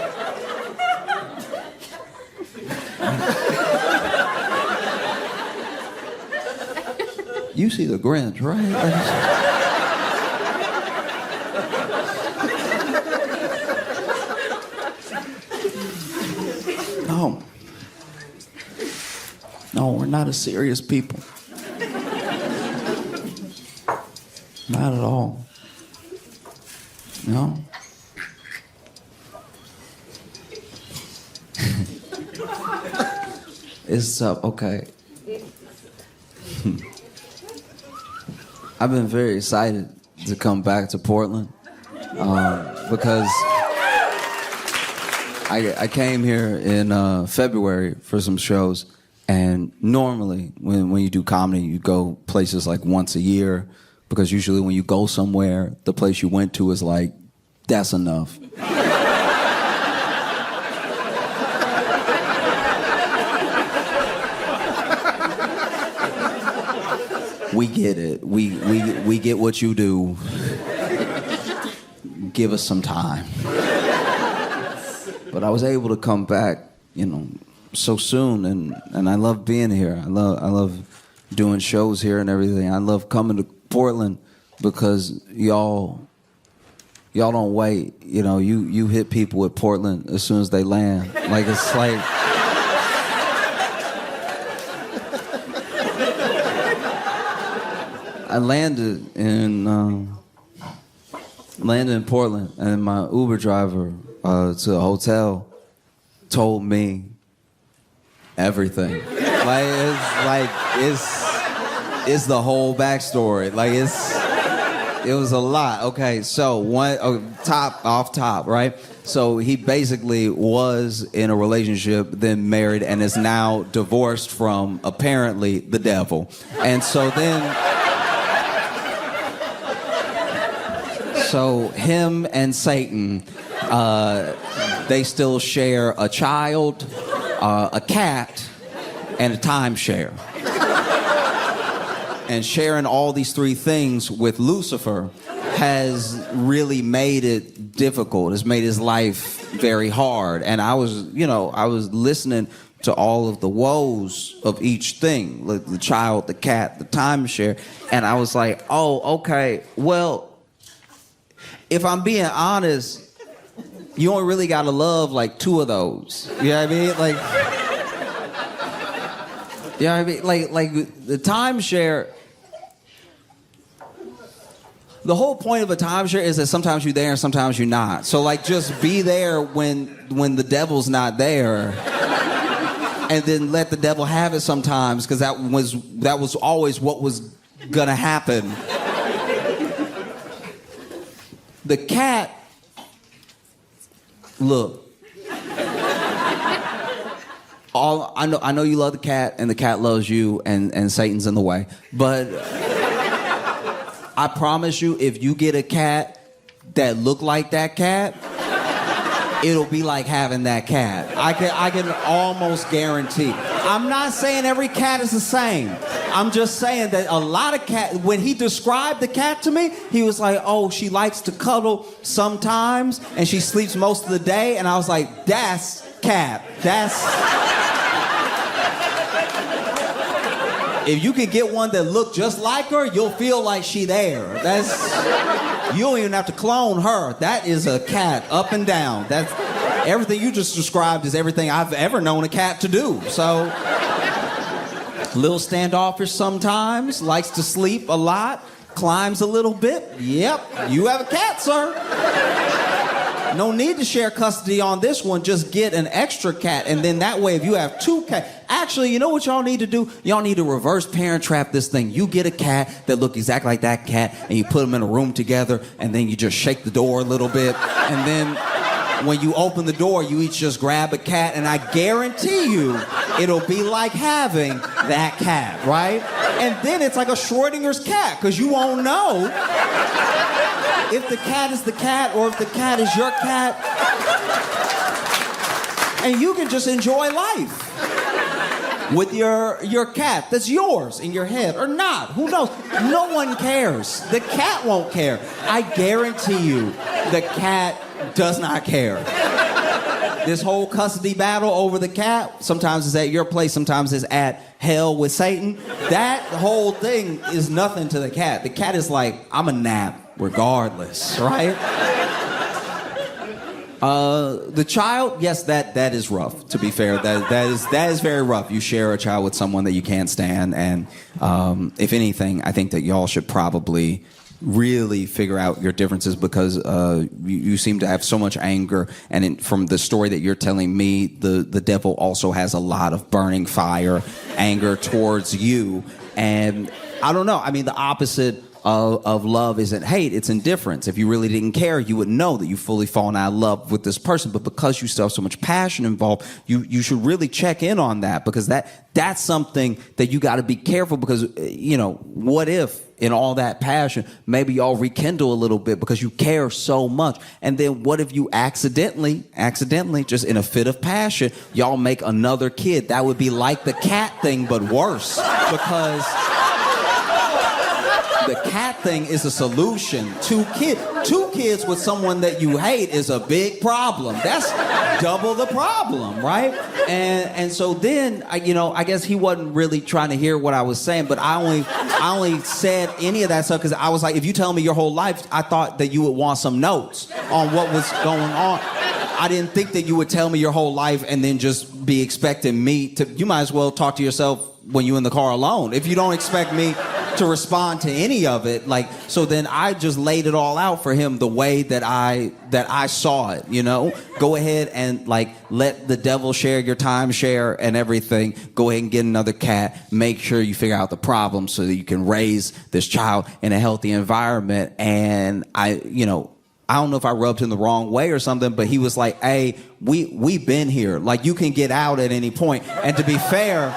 You see the Grinch, right? No, we're not a serious people. Not at all. No. It's okay. I've been very excited to come back to Portland because I came here in February for some shows, and normally when you do comedy, you go places like once a year, because usually when you go somewhere, the place you went to is like, that's enough. We get it. We get what you do. Give us some time. But I was able to come back, so soon, and I love being here. I love doing shows here and everything. I love coming to Portland because y'all don't wait. You hit people with Portland as soon as they land. Like, it's like... I landed in Portland, and my Uber driver to a hotel told me everything. It's the whole backstory. It was a lot. Okay, so off top, right? So he basically was in a relationship, then married, and is now divorced from apparently the devil. And so then... So him and Satan, they still share a child, a cat, and a timeshare. And sharing all these three things with Lucifer has really made it difficult. It's made his life very hard. And I was listening to all of the woes of each thing, like the child, the cat, the timeshare, and I was like, oh, okay, well, if I'm being honest, you only really gotta love like 2 of those. You know what I mean? Like, you know what I mean? Like the timeshare. The whole point of a timeshare is that sometimes you're there and sometimes you're not. So like, just be there when the devil's not there, and then let the devil have it sometimes, because that was always what was gonna happen. The cat. Look. I know you love the cat, and the cat loves you, and Satan's in the way, but. I promise you, if you get a cat that look like that cat, it'll be like having that cat. I can almost guarantee. I'm not saying every cat is the same. I'm just saying that a lot of cats, when he described the cat to me, he was like, oh, she likes to cuddle sometimes, and she sleeps most of the day, and I was like, that's cat. If you can get one that look just like her, you'll feel like she there. You don't even have to clone her. That is a cat up and down. That's everything you just described is everything I've ever known a cat to do. So, little standoffish sometimes, likes to sleep a lot, climbs a little bit. Yep, you have a cat, sir. No need to share custody on this one. Just get an extra cat, and then that way, if you have 2 cats, actually, you know what y'all need to do? Y'all need to reverse parent trap this thing. You get a cat that look exactly like that cat, and you put them in a room together, and then you just shake the door a little bit, and then when you open the door, you each just grab a cat, and I guarantee you, it'll be like having that cat, right? And then it's like a Schrodinger's cat, because you won't know if the cat is the cat or if the cat is your cat. And you can just enjoy life with your cat that's yours in your head or not. Who knows? No one cares. The cat won't care. I guarantee you, the cat does not care. This whole custody battle over the cat, sometimes it's at your place, sometimes it's at hell with Satan. That whole thing is nothing to the cat. The cat is like, I'm a nap regardless, right? The child, yes, that is rough, to be fair. That is very rough. You share a child with someone that you can't stand, and if anything, I think that y'all should probably really figure out your differences, because you seem to have so much anger, and from the story that you're telling me, the devil also has a lot of burning fire, anger towards you, and I don't know. I mean, the opposite of love isn't hate, it's indifference. If you really didn't care, you would know that you've fully fallen out of love with this person, but because you still have so much passion involved, you should really check in on that, because that's something that you got to be careful, because what if in all that passion maybe y'all rekindle a little bit because you care so much, and then what if you accidentally just in a fit of passion y'all make another kid? That would be like the cat thing but worse, because the cat thing is a solution. 2 kids with someone that you hate is a big problem. That's double the problem, right? And so then, I guess he wasn't really trying to hear what I was saying, but I only said any of that stuff because I was like, if you tell me your whole life, I thought that you would want some notes on what was going on. I didn't think that you would tell me your whole life and then just be expecting me to. You might as well talk to yourself when you're in the car alone. If you don't expect me to respond to any of it, so then I just laid it all out for him the way that I saw it, Go ahead and let the devil share your timeshare and everything. Go ahead and get another cat. Make sure you figure out the problem so that you can raise this child in a healthy environment. And I don't know if I rubbed him the wrong way or something, but he was like, hey, we've been here. You can get out at any point. And to be fair,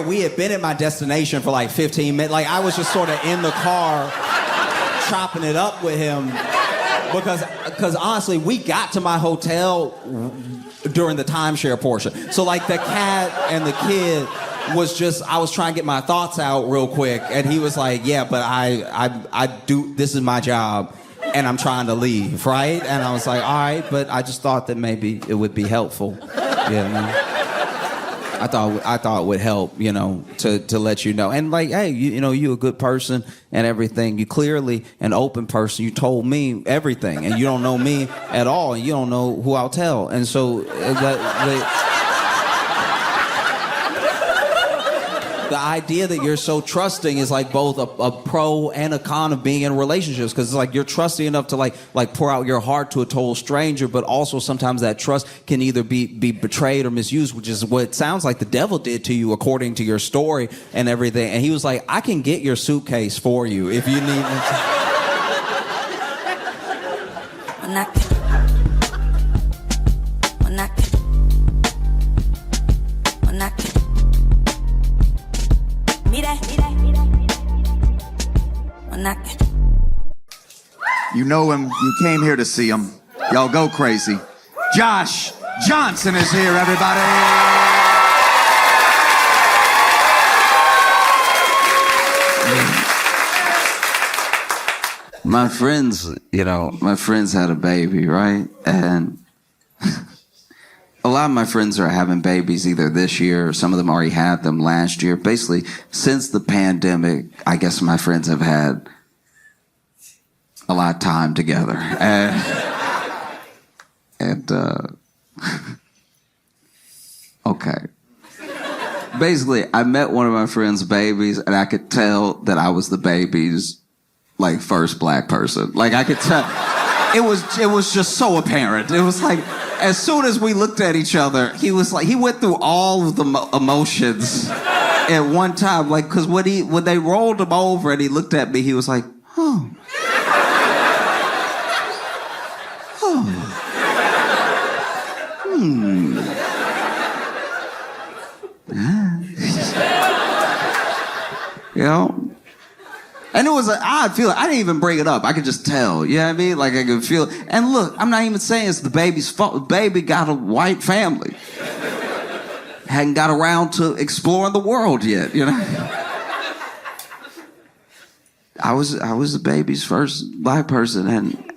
we had been at my destination for 15 minutes. I was just sort of in the car chopping it up with him because honestly, we got to my hotel during the timeshare portion. So the cat and the kid was just, I was trying to get my thoughts out real quick, and he was like, yeah, but I do, this is my job, and I'm trying to leave, right? And I was like, all right, but I just thought that maybe it would be helpful. Yeah, I thought would help, to let you know. And like, hey, you a good person and everything. You clearly an open person. You told me everything, and you don't know me at all, and you don't know who I'll tell. And so the idea that you're so trusting is like both a pro and a con of being in relationships, because it's like you're trusting enough to like pour out your heart to a total stranger, but also sometimes that trust can either be betrayed or misused, which is what it sounds like the devil did to you according to your story and everything. And he was like, I can get your suitcase for you if you need You know him. You came here to see him. Y'all go crazy. Josh Johnson is here, everybody. My friends had a baby, right? And a lot of my friends are having babies either this year or some of them already had them last year. Basically, since the pandemic, I guess my friends have had a lot of time together. Okay. Basically, I met one of my friend's babies, and I could tell that I was the baby's, like, first black person. Like, I could tell. It was just so apparent. It was like, as soon as we looked at each other, he was like, he went through all of the emotions at one time. Like, because when they rolled him over and he looked at me, he was like, oh. And it was an odd feeling. I didn't even bring it up. I could just tell. You know what I mean? Like, I could feel it. And look, I'm not even saying it's the baby's fault. The baby got a white family. Hadn't got around to exploring the world yet, I was the baby's first black person,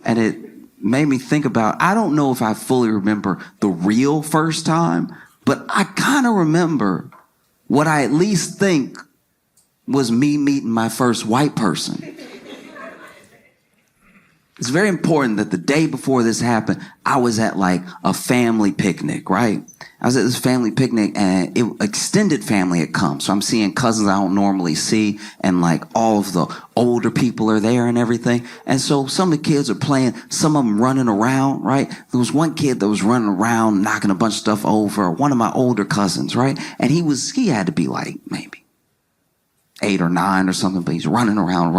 and it made me think about, I don't know if I fully remember the real first time, but I kind of remember what I at least think was me meeting my first white person. It's very important that the day before this happened, I was at like a family picnic, right? I was at this family picnic, and extended family had come. So I'm seeing cousins I don't normally see, and like all of the older people are there and everything. And so some of the kids are playing, some of them running around, right? There was one kid that was running around, knocking a bunch of stuff over, one of my older cousins, right? And he had to be like maybe 8 or 9 or something, but he's running around,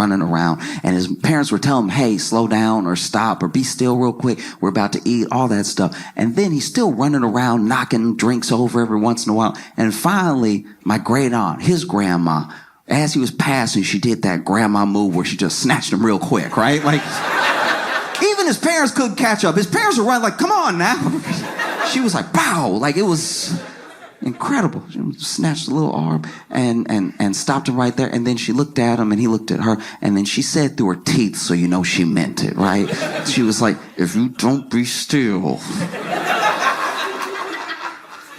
and his parents were telling him, hey, slow down or stop or be still real quick. We're about to eat, all that stuff. And then he's still running around, knocking drinks over every once in a while. And finally, my great aunt, his grandma, as he was passing, she did that grandma move where she just snatched him real quick, right? Like, even his parents couldn't catch up. His parents were running like, come on now. She was like, pow, like it was incredible. She snatched the little arm and stopped him right there. And then she looked at him and he looked at her. And then she said through her teeth, so you know she meant it, right? She was like, if you don't be still,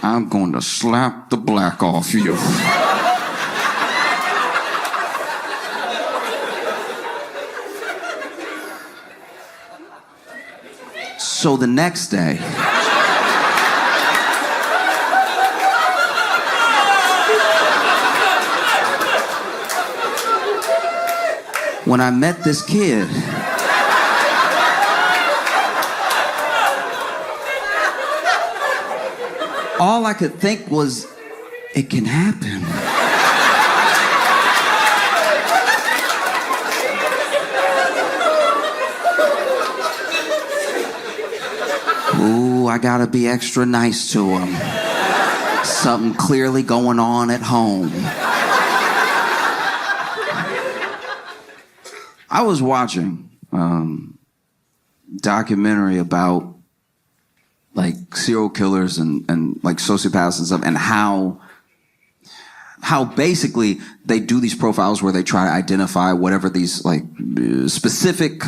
I'm going to slap the black off you. So the next day, when I met this kid, all I could think was, it can happen. Ooh, I gotta be extra nice to him. Something clearly going on at home. I was watching documentary about like serial killers and like sociopaths and stuff, and how basically they do these profiles where they try to identify whatever these like specific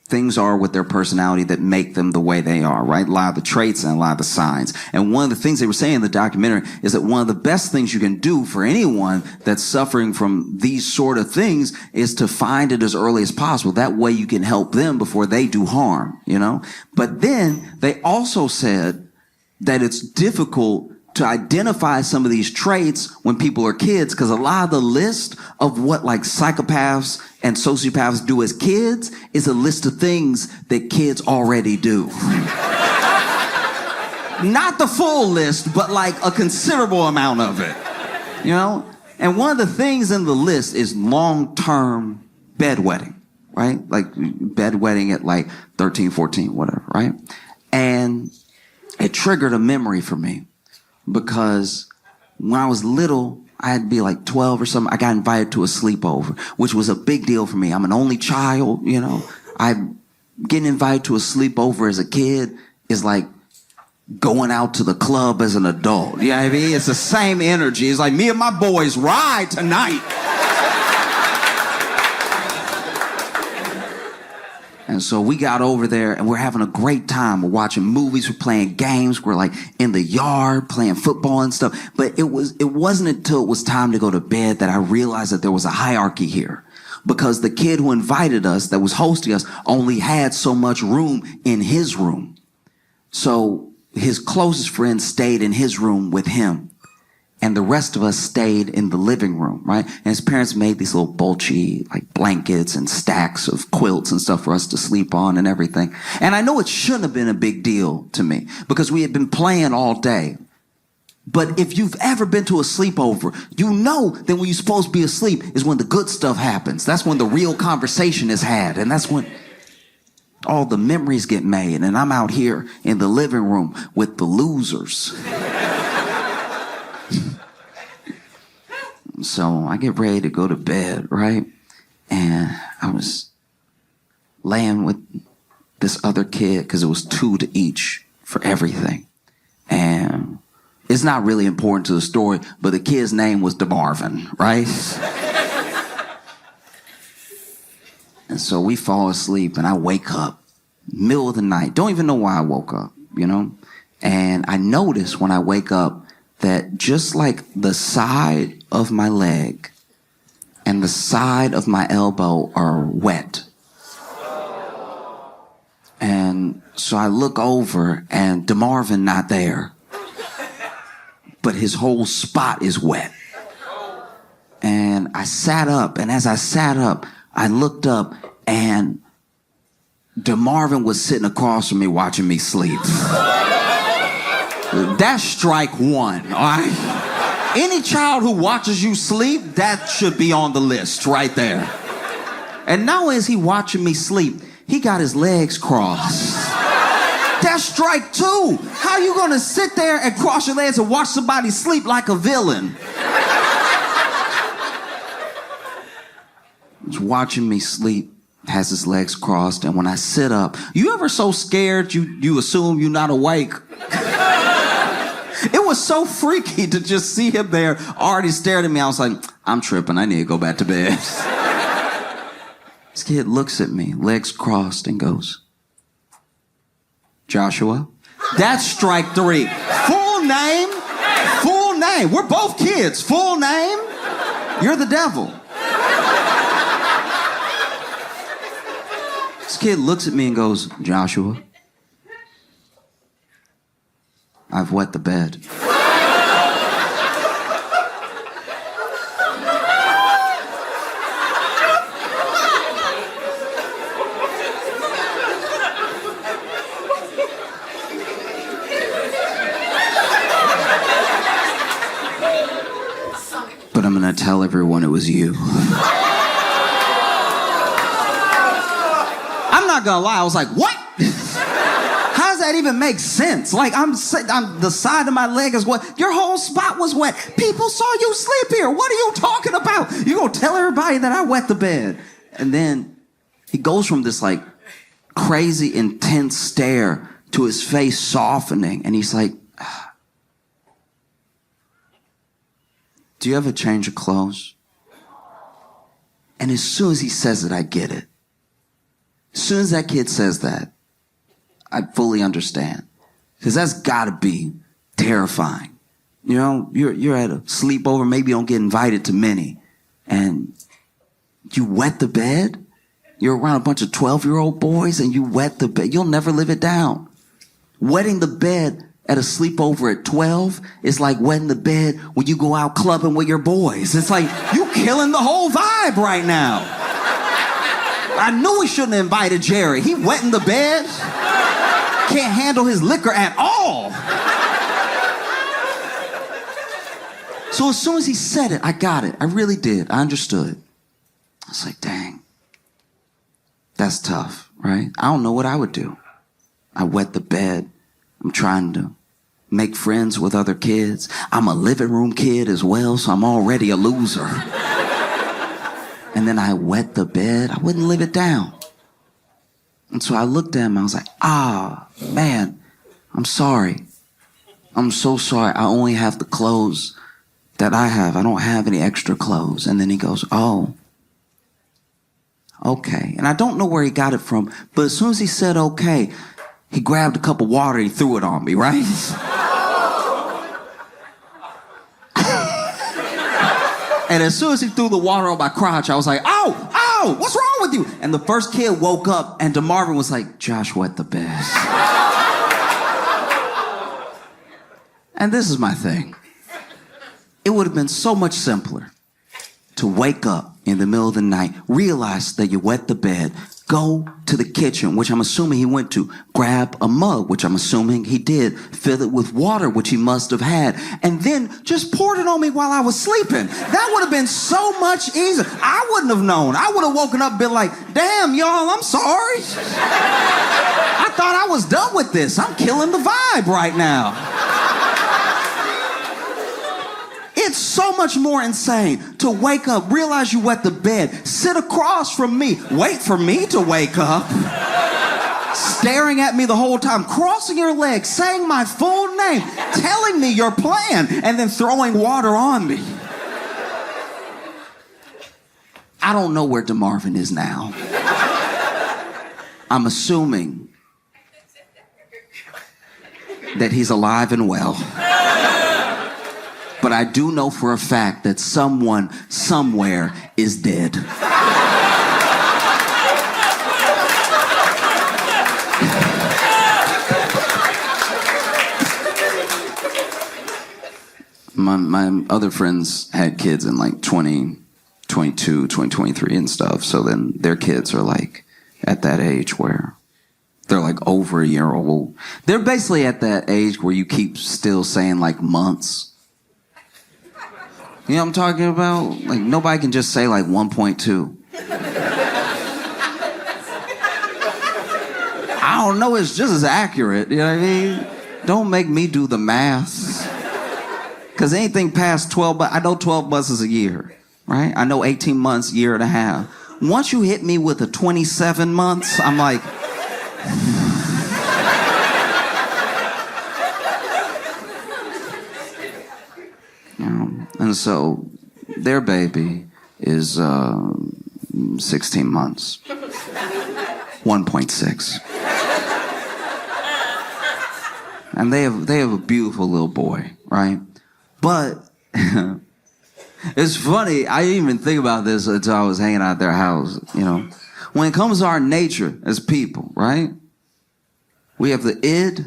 things are with their personality that make them the way they are, right? A lot of the traits and a lot of the signs. And one of the things they were saying in the documentary is that one of the best things you can do for anyone that's suffering from these sort of things is to find it as early as possible. That way you can help them before they do harm, you know? But then they also said that it's difficult to identify some of these traits when people are kids, because a lot of the list of what like psychopaths and sociopaths do as kids is a list of things that kids already do. Not the full list, but like a considerable amount of it, you know? And one of the things in the list is long-term bedwetting, right? Like bedwetting at like 13, 14, whatever, right? And it triggered a memory for me. Because when I was little, I had to be like 12 or something. I got invited to a sleepover, which was a big deal for me. I'm an only child, you know. Getting invited to a sleepover as a kid is like going out to the club as an adult. You know what I mean? It's the same energy. It's like me and my boys ride tonight. And so we got over there and we're having a great time. We're watching movies, we're playing games, we're like in the yard playing football and stuff. But it wasn't until it was time to go to bed that I realized that there was a hierarchy here. Because the kid who invited us, that was hosting us, only had so much room in his room. So his closest friend stayed in his room with him. And the rest of us stayed in the living room, right? And his parents made these little bulgy, like blankets and stacks of quilts and stuff for us to sleep on and everything. And I know it shouldn't have been a big deal to me because we had been playing all day. But if you've ever been to a sleepover, you know that when you're supposed to be asleep is when the good stuff happens. That's when the real conversation is had. And that's when all the memories get made. And I'm out here in the living room with the losers. So I get ready to go to bed, right? And I was laying with this other kid because it was 2 to each for everything. And it's not really important to the story, but the kid's name was DeMarvin, right? And so we fall asleep and I wake up middle of the night. Don't even know why I woke up, you know? And I notice when I wake up that just like the side of my leg and the side of my elbow are wet. And so I look over and DeMarvin not there, but his whole spot is wet. And I sat up, and as I sat up, I looked up and DeMarvin was sitting across from me watching me sleep. That's strike one, all right? Any child who watches you sleep, that should be on the list right there. And not only is he watching me sleep, he got his legs crossed. That's strike two. How you gonna sit there and cross your legs and watch somebody sleep like a villain? He's watching me sleep, has his legs crossed, and when I sit up, you ever so scared you assume you're not awake? It was so freaky to just see him there already staring at me. I was like, I'm tripping. I need to go back to bed. This kid looks at me, legs crossed, and goes, Joshua? That's strike three. Full name? Full name. We're both kids. Full name? You're the devil. This kid looks at me and goes, Joshua, I've wet the bed. But I'm gonna tell everyone it was you. I'm not gonna lie, I was like, what? How does that even make sense? Like, I'm the side of my leg is wet. Your whole spot was wet. People saw you sleep here. What are you talking about? You gonna tell everybody that I wet the bed? And then he goes from this like crazy intense stare to his face softening, and he's like, do you ever change your clothes? And as soon as he says it, I get it. As soon as that kid says that, I fully understand. Because that's gotta be terrifying. You know, you're at a sleepover, maybe you don't get invited to many, and you wet the bed. You're around a bunch of 12-year-old boys and you wet the bed. You'll never live it down. Wetting the bed at a sleepover at 12 is like wetting the bed when you go out clubbing with your boys. It's like, you killing the whole vibe right now. I knew we shouldn't have invited Jerry. He wetting the bed. Can't handle his liquor at all. So as soon as he said it, I got it. I really did. I understood. I was like, dang, that's tough, right? I don't know what I would do. I wet the bed. I'm trying to make friends with other kids. I'm a living room kid as well, so I'm already a loser. And then I wet the bed. I wouldn't live it down. And so I looked at him. I was like, man, I'm sorry. I'm so sorry. I only have the clothes that I have. I don't have any extra clothes. And then he goes, oh, okay. And I don't know where he got it from, but as soon as he said okay, he grabbed a cup of water and he threw it on me, right? And as soon as he threw the water on my crotch, I was like, ow, what's wrong with you? And the first kid woke up and DeMarvin was like, Josh wet the bed. And this is my thing. It would have been so much simpler to wake up in the middle of the night, realize that you wet the bed, go to the kitchen, which I'm assuming he went to, grab a mug, which I'm assuming he did, fill it with water, which he must have had, and then just poured it on me while I was sleeping. That would have been so much easier. I wouldn't have known. I would have woken up and been like, damn, y'all, I'm sorry. I thought I was done with this. I'm killing the vibe right now. It's so much more insane to wake up, realize you wet the bed, sit across from me, wait for me to wake up, staring at me the whole time, crossing your legs, saying my full name, telling me your plan, and then throwing water on me. I don't know where DeMarvin is now. I'm assuming that he's alive and well. But I do know for a fact that someone, somewhere, is dead. My other friends had kids in like 2022, 2023 and stuff. So then their kids are like at that age where they're like over a year old. They're basically at that age where you keep still saying like months. You know what I'm talking about? Like, nobody can just say, like, 1.2. I don't know, it's just as accurate, you know what I mean? Don't make me do the math. Because anything past 12, I know 12 months is a year, right? I know 18 months, year and a half. Once you hit me with a 27 months, I'm like... And so their baby is 16 months. 1.6. And they have a beautiful little boy, right? But it's funny, I didn't even think about this until I was hanging out at their house, you know. When it comes to our nature as people, right? We have the id,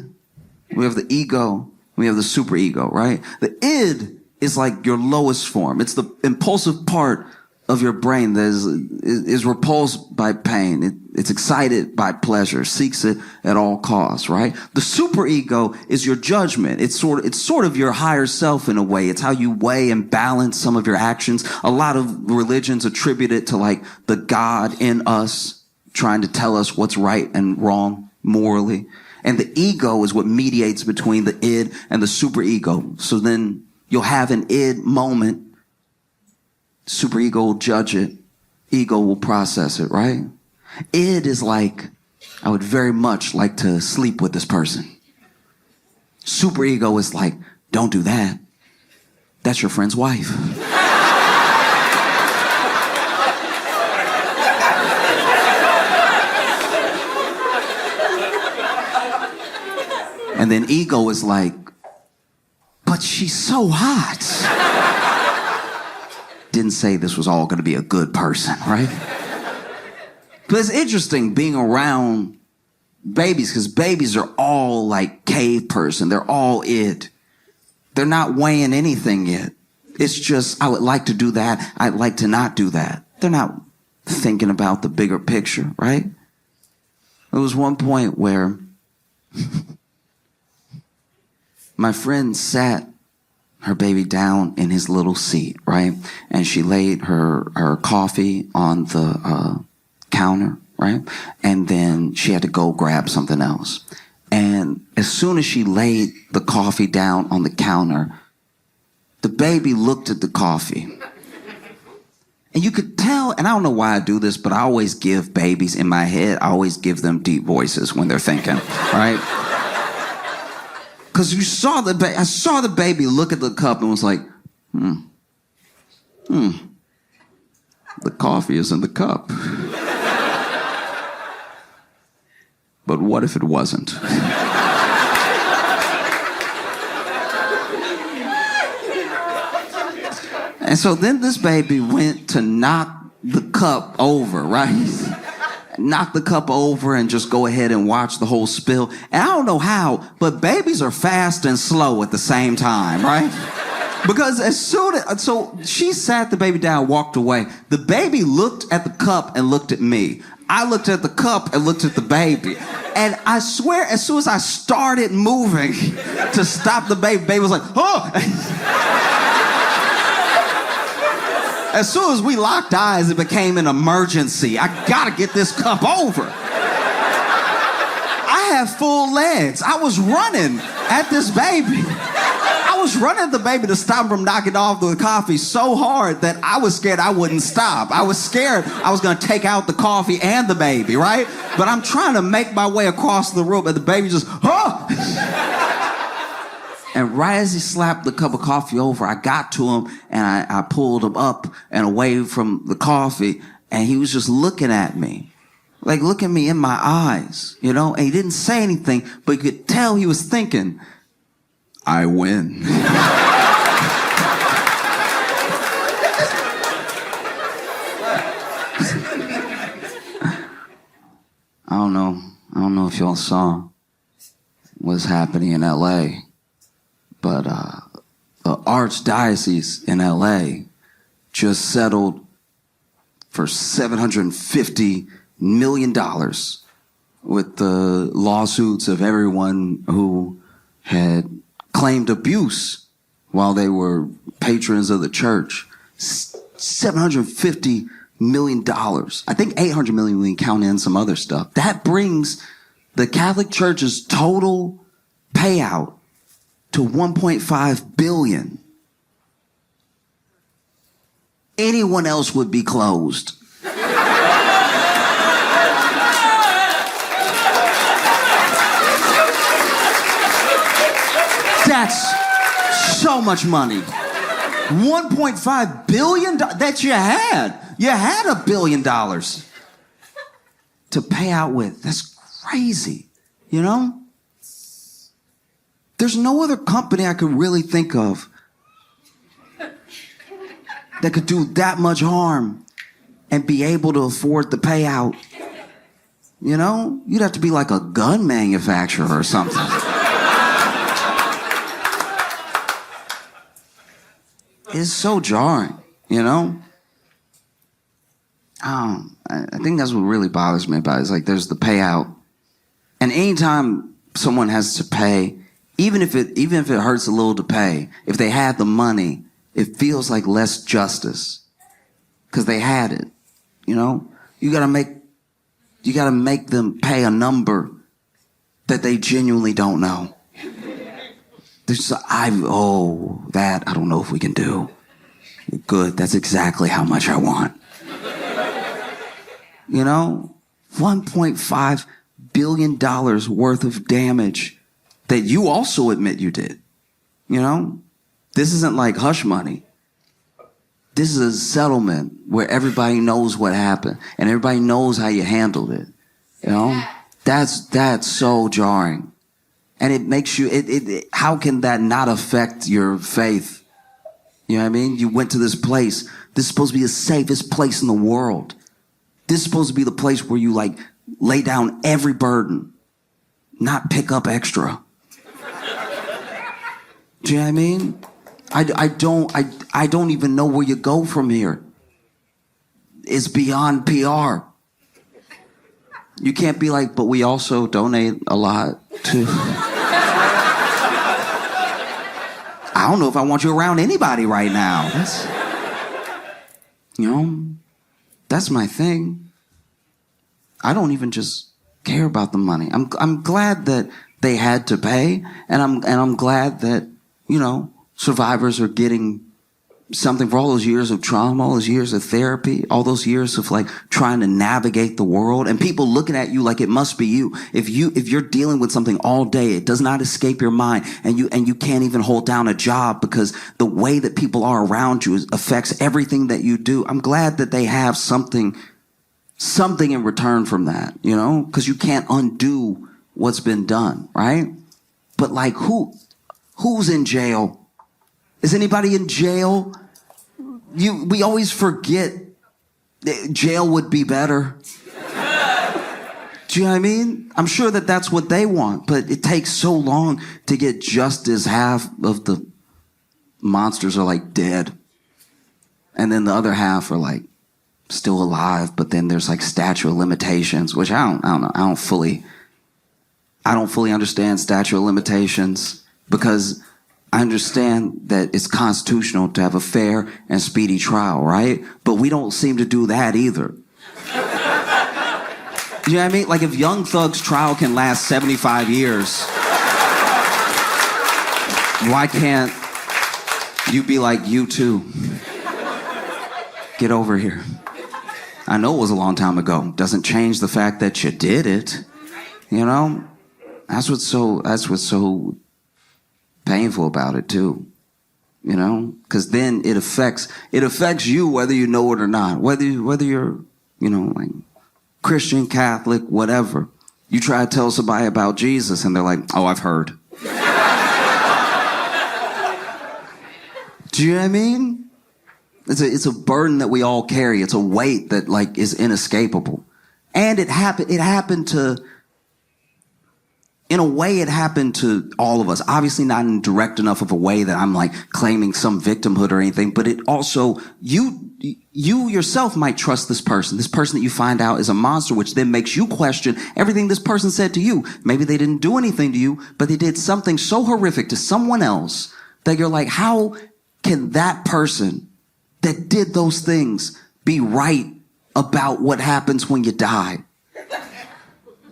we have the ego, we have the superego, right? The id is like your lowest form. It's the impulsive part of your brain that is repulsed by pain. It's excited by pleasure, seeks it at all costs, right? The superego is your judgment. It's sort of your higher self in a way. It's how you weigh and balance some of your actions. A lot of religions attribute it to like the God in us trying to tell us what's right and wrong morally. And the ego is what mediates between the id and the superego. So then you'll have an id moment. Superego will judge it. Ego will process it, right? Id is like, I would very much like to sleep with this person. Superego is like, don't do that. That's your friend's wife. And then ego is like, but she's so hot. Didn't say this was all going to be a good person, right? But it's interesting being around babies, because babies are all like cave person. They're all it. They're not weighing anything yet. It's just, I would like to do that. I'd like to not do that. They're not thinking about the bigger picture, right? There was one point where my friend sat her baby down in his little seat, right? And she laid her coffee on the counter, right? And then she had to go grab something else. And as soon as she laid the coffee down on the counter, the baby looked at the coffee. And you could tell, and I don't know why I do this, but I always give babies in my head, I always give them deep voices when they're thinking, right? Because I saw the baby look at the cup and was like, the coffee is in the cup. But what if it wasn't? And so then this baby went to knock the cup over, right? Knock the cup over and just go ahead and watch the whole spill. And I don't know how, but babies are fast and slow at the same time, right? Because so she sat the baby down, walked away. The baby looked at the cup and looked at me. I looked at the cup and looked at the baby. And I swear, as soon as I started moving to stop the baby was like, oh! As soon as we locked eyes, it became an emergency. I gotta get this cup over. I have full legs. I was running at this baby. I was running at the baby to stop him from knocking off the coffee so hard that I was scared I wouldn't stop. I was scared I was gonna take out the coffee and the baby, right? But I'm trying to make my way across the room and the baby just, oh! And right as he slapped the cup of coffee over, I got to him and I pulled him up and away from the coffee, and he was just looking at me. Like looking me in my eyes, you know? And he didn't say anything, but you could tell he was thinking, I win. I don't know if y'all saw what's happening in LA. But the Archdiocese in LA just settled for $750 million with the lawsuits of everyone who had claimed abuse while they were patrons of the church. $750 million. I think $800 million when you count in some other stuff. That brings the Catholic Church's total payout to $1.5 billion. Anyone else would be closed. That's so much money. $1.5 billion that you had. You had $1 billion to pay out with. That's crazy, you know? There's no other company I could really think of that could do that much harm and be able to afford the payout. You know? You'd have to be like a gun manufacturer or something. It's so jarring, you know? I think that's what really bothers me about it. It's like there's the payout. And anytime someone has to pay, even if it hurts a little to pay, if they had the money, it feels like less justice because they had it. You know, you gotta make them pay a number that they genuinely don't know. I don't know if we can do. Good, that's exactly how much I want. You know, $1.5 billion worth of damage that you also admit you did. You know? This isn't like hush money. This is a settlement where everybody knows what happened and everybody knows how you handled it. You know? That's so jarring And it makes you, how can that not affect your faith? You know what I mean? You went to this place. This is supposed to be the safest place in the world. This is supposed to be the place where you like lay down every burden, not pick up extra. Do you know what I mean? I don't even know where you go from here. It's beyond PR. You can't be like, but we also donate a lot to... I don't know if I want you around anybody right now. That's my thing. I don't even just care about the money. I'm glad that they had to pay, and I'm glad that, survivors are getting something for all those years of trauma, all those years of therapy, all those years of like trying to navigate the world, and people looking at you like it must be you. If you're dealing with something all day, it does not escape your mind, and you can't even hold down a job because the way that people are around you affects everything that you do. I'm glad that they have something in return from that, because you can't undo what's been done, right? But like who's in jail? Is anybody in jail? We always forget that jail would be better. Do you know what I mean? I'm sure that that's what they want, but it takes so long to get justice. Half of the monsters are like dead. And then the other half are like still alive, but then there's like statute of limitations, which I don't know. I don't fully understand statute of limitations, because I understand that it's constitutional to have a fair and speedy trial, right? But we don't seem to do that either. You know what I mean? Like if Young Thug's trial can last 75 years, why can't you be like, you too? Get over here. I know it was a long time ago. Doesn't change the fact that you did it. That's what's so painful about it too, because then it affects you whether you know it or not, whether you're like Christian, Catholic, whatever. You try to tell somebody about Jesus and they're like, oh, I've heard. Do you know what I mean? It's a burden that we all carry. It's a weight that like is inescapable, and it happened to. In a way, it happened to all of us. Obviously not in direct enough of a way that I'm like claiming some victimhood or anything, but it also, you yourself might trust this person that you find out is a monster, which then makes you question everything this person said to you. Maybe they didn't do anything to you, but they did something so horrific to someone else that you're like, how can that person that did those things be right about what happens when you die?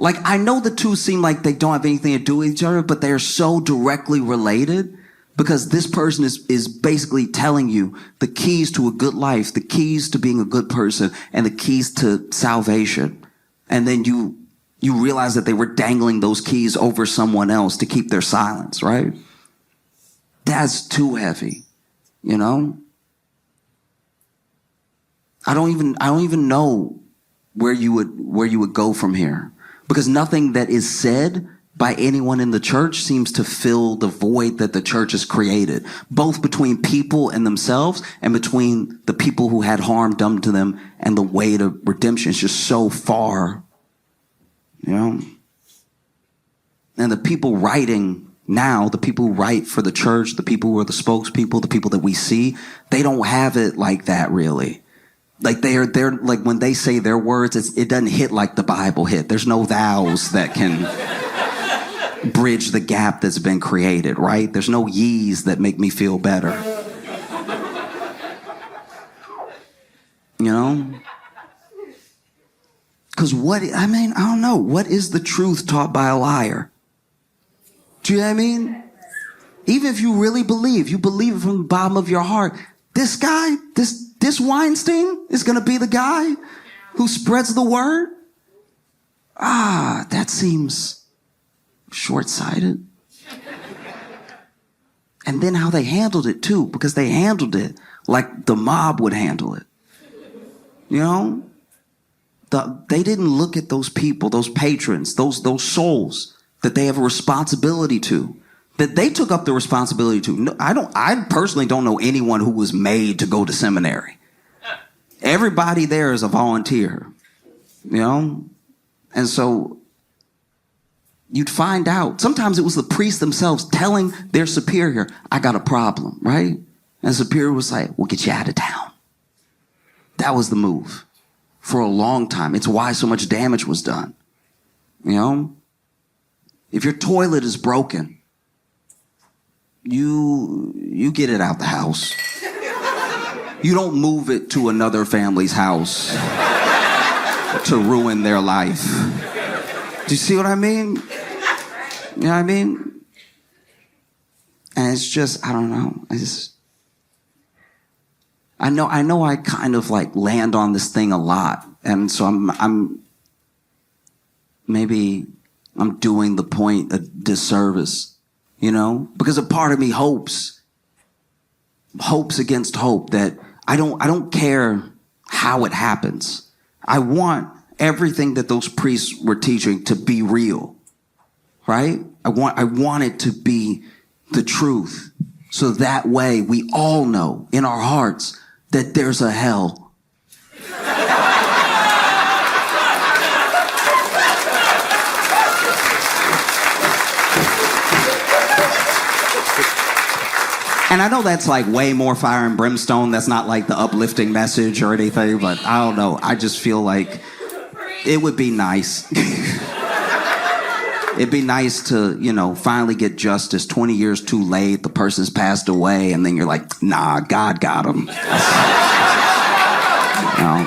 Like, I know the two seem like they don't have anything to do with each other, but they are so directly related, because this person is basically telling you the keys to a good life, the keys to being a good person, and the keys to salvation. And then you realize that they were dangling those keys over someone else to keep their silence, right? That's too heavy, I don't even know where you would go from here. Because nothing that is said by anyone in the church seems to fill the void that the church has created, both between people and themselves and between the people who had harm done to them and the way to redemption. It's just so far, And the people writing now, the people who write for the church, the people who are the spokespeople, the people that we see, they don't have it like that really. Like they're like when they say their words, it doesn't hit like the Bible hit. There's no thous that can bridge the gap that's been created, right? There's no ye's that make me feel better. Because I don't know. What is the truth taught by a liar? Do you know what I mean? Even if you really believe it from the bottom of your heart, this guy, this Weinstein is going to be the guy who spreads the word? That seems short-sighted. And then how they handled it too, because they handled it like the mob would handle it. They didn't look at those people, those patrons, those souls that they have a responsibility to, that they took up the responsibility to. No, I personally don't know anyone who was made to go to seminary. Everybody there is a volunteer, you know? And so you'd find out. Sometimes it was the priests themselves telling their superior, I got a problem, right? And the superior was like, we'll get you out of town. That was the move for a long time. It's why so much damage was done. You know? If your toilet is broken, you get it out the house. You don't move it to another family's house to ruin their life. Do you see what I mean? You know what I mean? And it's just, I don't know. I know I kind of like land on this thing a lot. And so I'm doing the point a disservice, you know? Because a part of me hopes against hope that I don't care how it happens. I want everything that those priests were teaching to be real, right? I want it to be the truth. So that way we all know in our hearts that there's a hell. And I know that's like way more fire and brimstone. That's not like the uplifting message or anything, but I don't know. I just feel like it would be nice. It'd be nice to, you know, finally get justice. 20 years too late, the person's passed away, and then you're like, nah, God got him. You know?